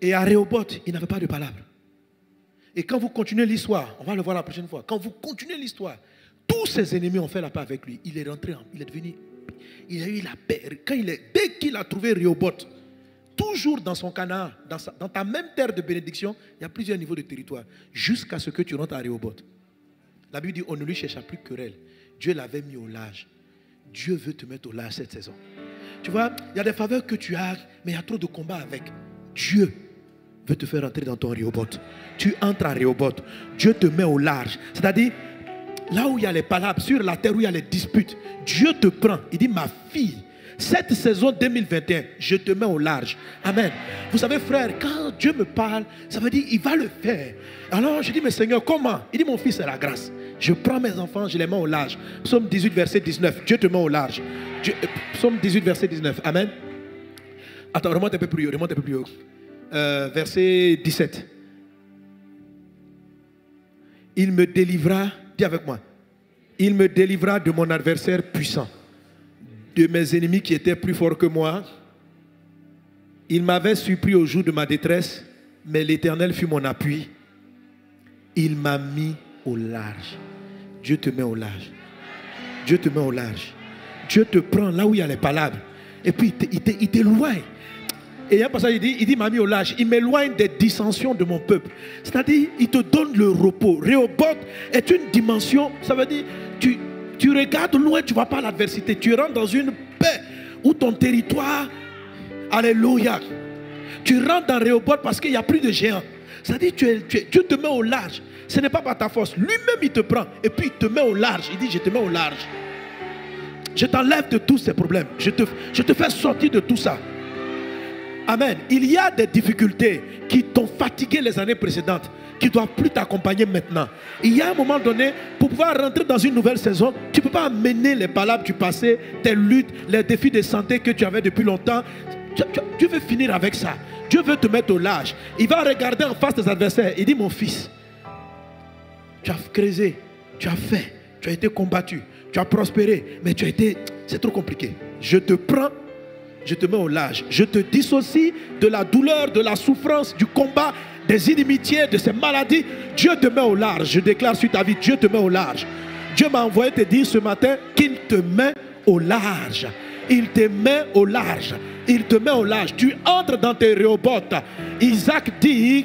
Et à Rehoboth, il n'avait pas de palabre. Et quand vous continuez l'histoire, on va le voir la prochaine fois, quand vous continuez l'histoire, tous ses ennemis ont fait la paix avec lui. Il est rentré, il est devenu, il a eu la paix. Dès qu'il a trouvé Rehoboth, toujours dans son Canaan, dans ta même terre de bénédiction, il y a plusieurs niveaux de territoire, jusqu'à ce que tu rentres à Rehoboth. La Bible dit, on ne lui chercha plus querelle. Dieu l'avait mis au large. Dieu veut te mettre au large cette saison. Tu vois, il y a des faveurs que tu as, mais il y a trop de combats avec. Dieu veut te faire entrer dans ton Rehoboth. Tu entres à Rehoboth. Dieu te met au large. C'est-à-dire, là où il y a les palabres, sur la terre où il y a les disputes, Dieu te prend. Il dit, ma fille, cette saison 2021, je te mets au large. Amen. Vous savez, frère, quand Dieu me parle, ça veut dire il va le faire. Alors je dis, mais Seigneur, comment? Il dit, mon fils, c'est la grâce. Je prends mes enfants, je les mets au large. Psaume 18, verset 19. Dieu te met au large. Psaume 18, verset 19. Amen. Attends, remonte un peu plus haut. Verset 17. Il me délivra, dis avec moi, il me délivra de mon adversaire puissant, de mes ennemis qui étaient plus forts que moi. Il m'avait surpris au jour de ma détresse, mais l'Éternel fut mon appui. Il m'a mis au large. Dieu te met au large. Dieu te met au large. Dieu te prend là où il y a les palabres. Et puis il t'éloigne. Et il y a un passage, il dit, m'a mis au large. Il m'éloigne des dissensions de mon peuple. C'est-à-dire, il te donne le repos. Rehoboth est une dimension, ça veut dire, tu regardes loin, tu ne vois pas l'adversité. Tu rentres dans une paix où ton territoire, alléluia. Tu rentres dans Rehoboth parce qu'il n'y a plus de géants. C'est-à-dire, Dieu te met au large. Ce n'est pas par ta force. Lui-même, il te prend. Et puis, il te met au large. Il dit, je te mets au large. Je t'enlève de tous ces problèmes. Je te fais sortir de tout ça. Amen. Il y a des difficultés qui t'ont fatigué les années précédentes, qui ne doivent plus t'accompagner maintenant. Il y a un moment donné, pour pouvoir rentrer dans une nouvelle saison, tu ne peux pas amener les palabres du passé, tes luttes, les défis de santé que tu avais depuis longtemps. Dieu veut finir avec ça. Dieu veut te mettre au large. Il va regarder en face tes adversaires. Il dit, mon fils, tu as creusé, tu as fait, tu as été combattu, tu as prospéré, mais c'est trop compliqué. Je te prends. Je te mets au large. Je te dissocie de la douleur, de la souffrance, du combat, des inimitiés, de ces maladies. Dieu te met au large. Je déclare sur ta vie, Dieu te met au large. Dieu m'a envoyé te dire ce matin qu'il te met au large. Il te met au large. Il te met au large. Tu entres dans tes Rehoboth. Isaac dit,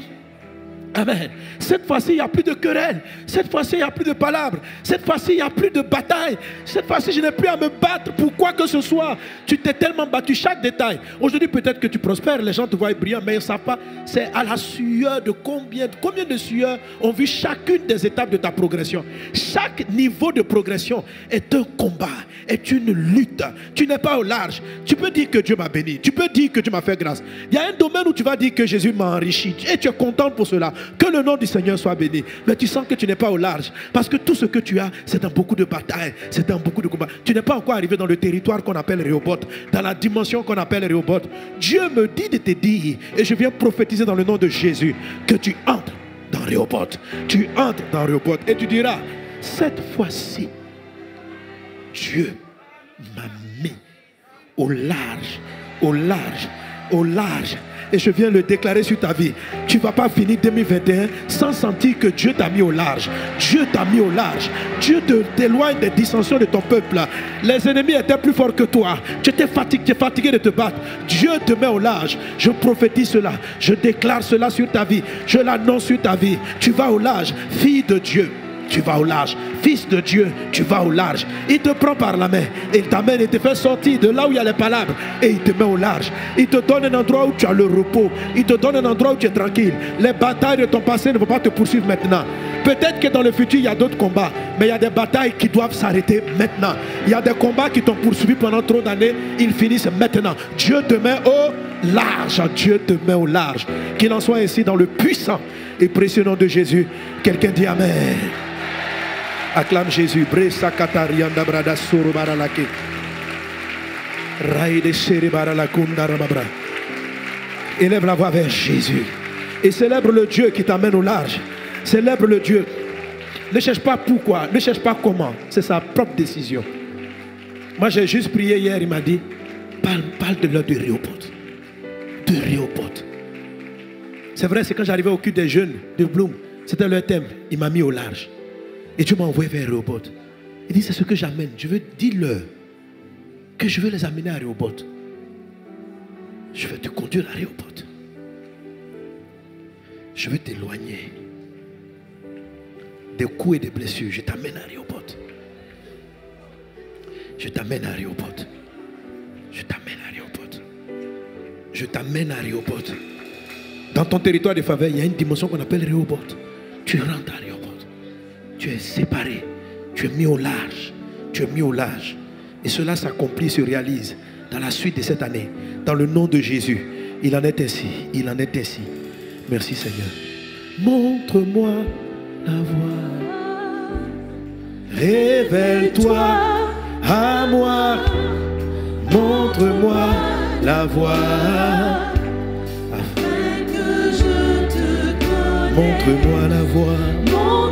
amen. Cette fois-ci, il n'y a plus de querelle. Cette fois-ci, il n'y a plus de palabres. Cette fois-ci, il n'y a plus de bataille. Cette fois-ci, je n'ai plus à me battre pour quoi que ce soit. Tu t'es tellement battu chaque détail. Aujourd'hui, peut-être que tu prospères, les gens te voient brillant, mais ils ne savent pas. C'est à la sueur de combien de sueurs ont vu chacune des étapes de ta progression. Chaque niveau de progression est un combat, est une lutte. Tu n'es pas au large. Tu peux dire que Dieu m'a béni. Tu peux dire que Dieu m'a fait grâce. Il y a un domaine où tu vas dire que Jésus m'a enrichi. Et tu es content pour cela. Que le nom du Seigneur soit béni. Mais tu sens que tu n'es pas au large. Parce que tout ce que tu as, c'est dans beaucoup de batailles. C'est dans beaucoup de combats. Tu n'es pas encore arrivé dans le territoire qu'on appelle Rehoboth. Dans la dimension qu'on appelle Rehoboth. Dieu me dit de te dire, et je viens prophétiser dans le nom de Jésus, que tu entres dans Rehoboth. Tu entres dans Rehoboth. Et tu diras, cette fois-ci, Dieu m'a mis au large, au large, au large. Et je viens le déclarer sur ta vie. Tu ne vas pas finir 2021 sans sentir que Dieu t'a mis au large. Dieu t'a mis au large. Dieu t'éloigne des dissensions de ton peuple. Les ennemis étaient plus forts que toi. Tu étais fatigué de te battre. Dieu te met au large. Je prophétise cela. Je déclare cela sur ta vie. Je l'annonce sur ta vie. Tu vas au large. Fille de Dieu, tu vas au large. Fils de Dieu, tu vas au large. Il te prend par la main. Il t'amène et te fait sortir de là où il y a les palabres. Et il te met au large. Il te donne un endroit où tu as le repos. Il te donne un endroit où tu es tranquille. Les batailles de ton passé ne vont pas te poursuivre maintenant. Peut-être que dans le futur, il y a d'autres combats. Mais il y a des batailles qui doivent s'arrêter maintenant. Il y a des combats qui t'ont poursuivi pendant trop d'années. Ils finissent maintenant. Dieu te met au large. Dieu te met au large. Qu'il en soit ainsi dans le puissant et précieux nom de Jésus. Quelqu'un dit Amen. Acclame Jésus. Bresa katarianda brada suru baralake. Raide seri baralakunda rababra. Élève la voix vers Jésus. Et célèbre le Dieu qui t'amène au large. Célèbre le Dieu. Ne cherche pas pourquoi. Ne cherche pas comment. C'est sa propre décision. Moi j'ai juste prié hier. Il m'a dit parle de l'heure de Rehoboth. de Rehoboth. C'est vrai, c'est quand j'arrivais au culte des jeunes de Bloom, c'était leur thème. Il m'a mis au large. Et Dieu m'a envoyé vers Rehoboth. Il dit, c'est ce que j'amène. Je veux dire-leur que je veux les amener à Rehoboth. Je vais te conduire à Rehoboth. Je veux t'éloigner des coups et des blessures. Je t'amène à Rehoboth. Je t'amène à Rehoboth. Je t'amène à Rehoboth. Je t'amène à Rehoboth. Dans ton territoire de faveur, il y a une dimension qu'on appelle Rehoboth. Tu rentres à Rehoboth. Tu es séparé. Tu es mis au large. Tu es mis au large. Et cela s'accomplit, se réalise dans la suite de cette année. Dans le nom de Jésus. Il en est ainsi. Il en est ainsi. Merci Seigneur. Montre-moi la voie. Révèle-toi à moi. Montre-moi la voie. Afin que je te connaisse. Montre-moi la voie.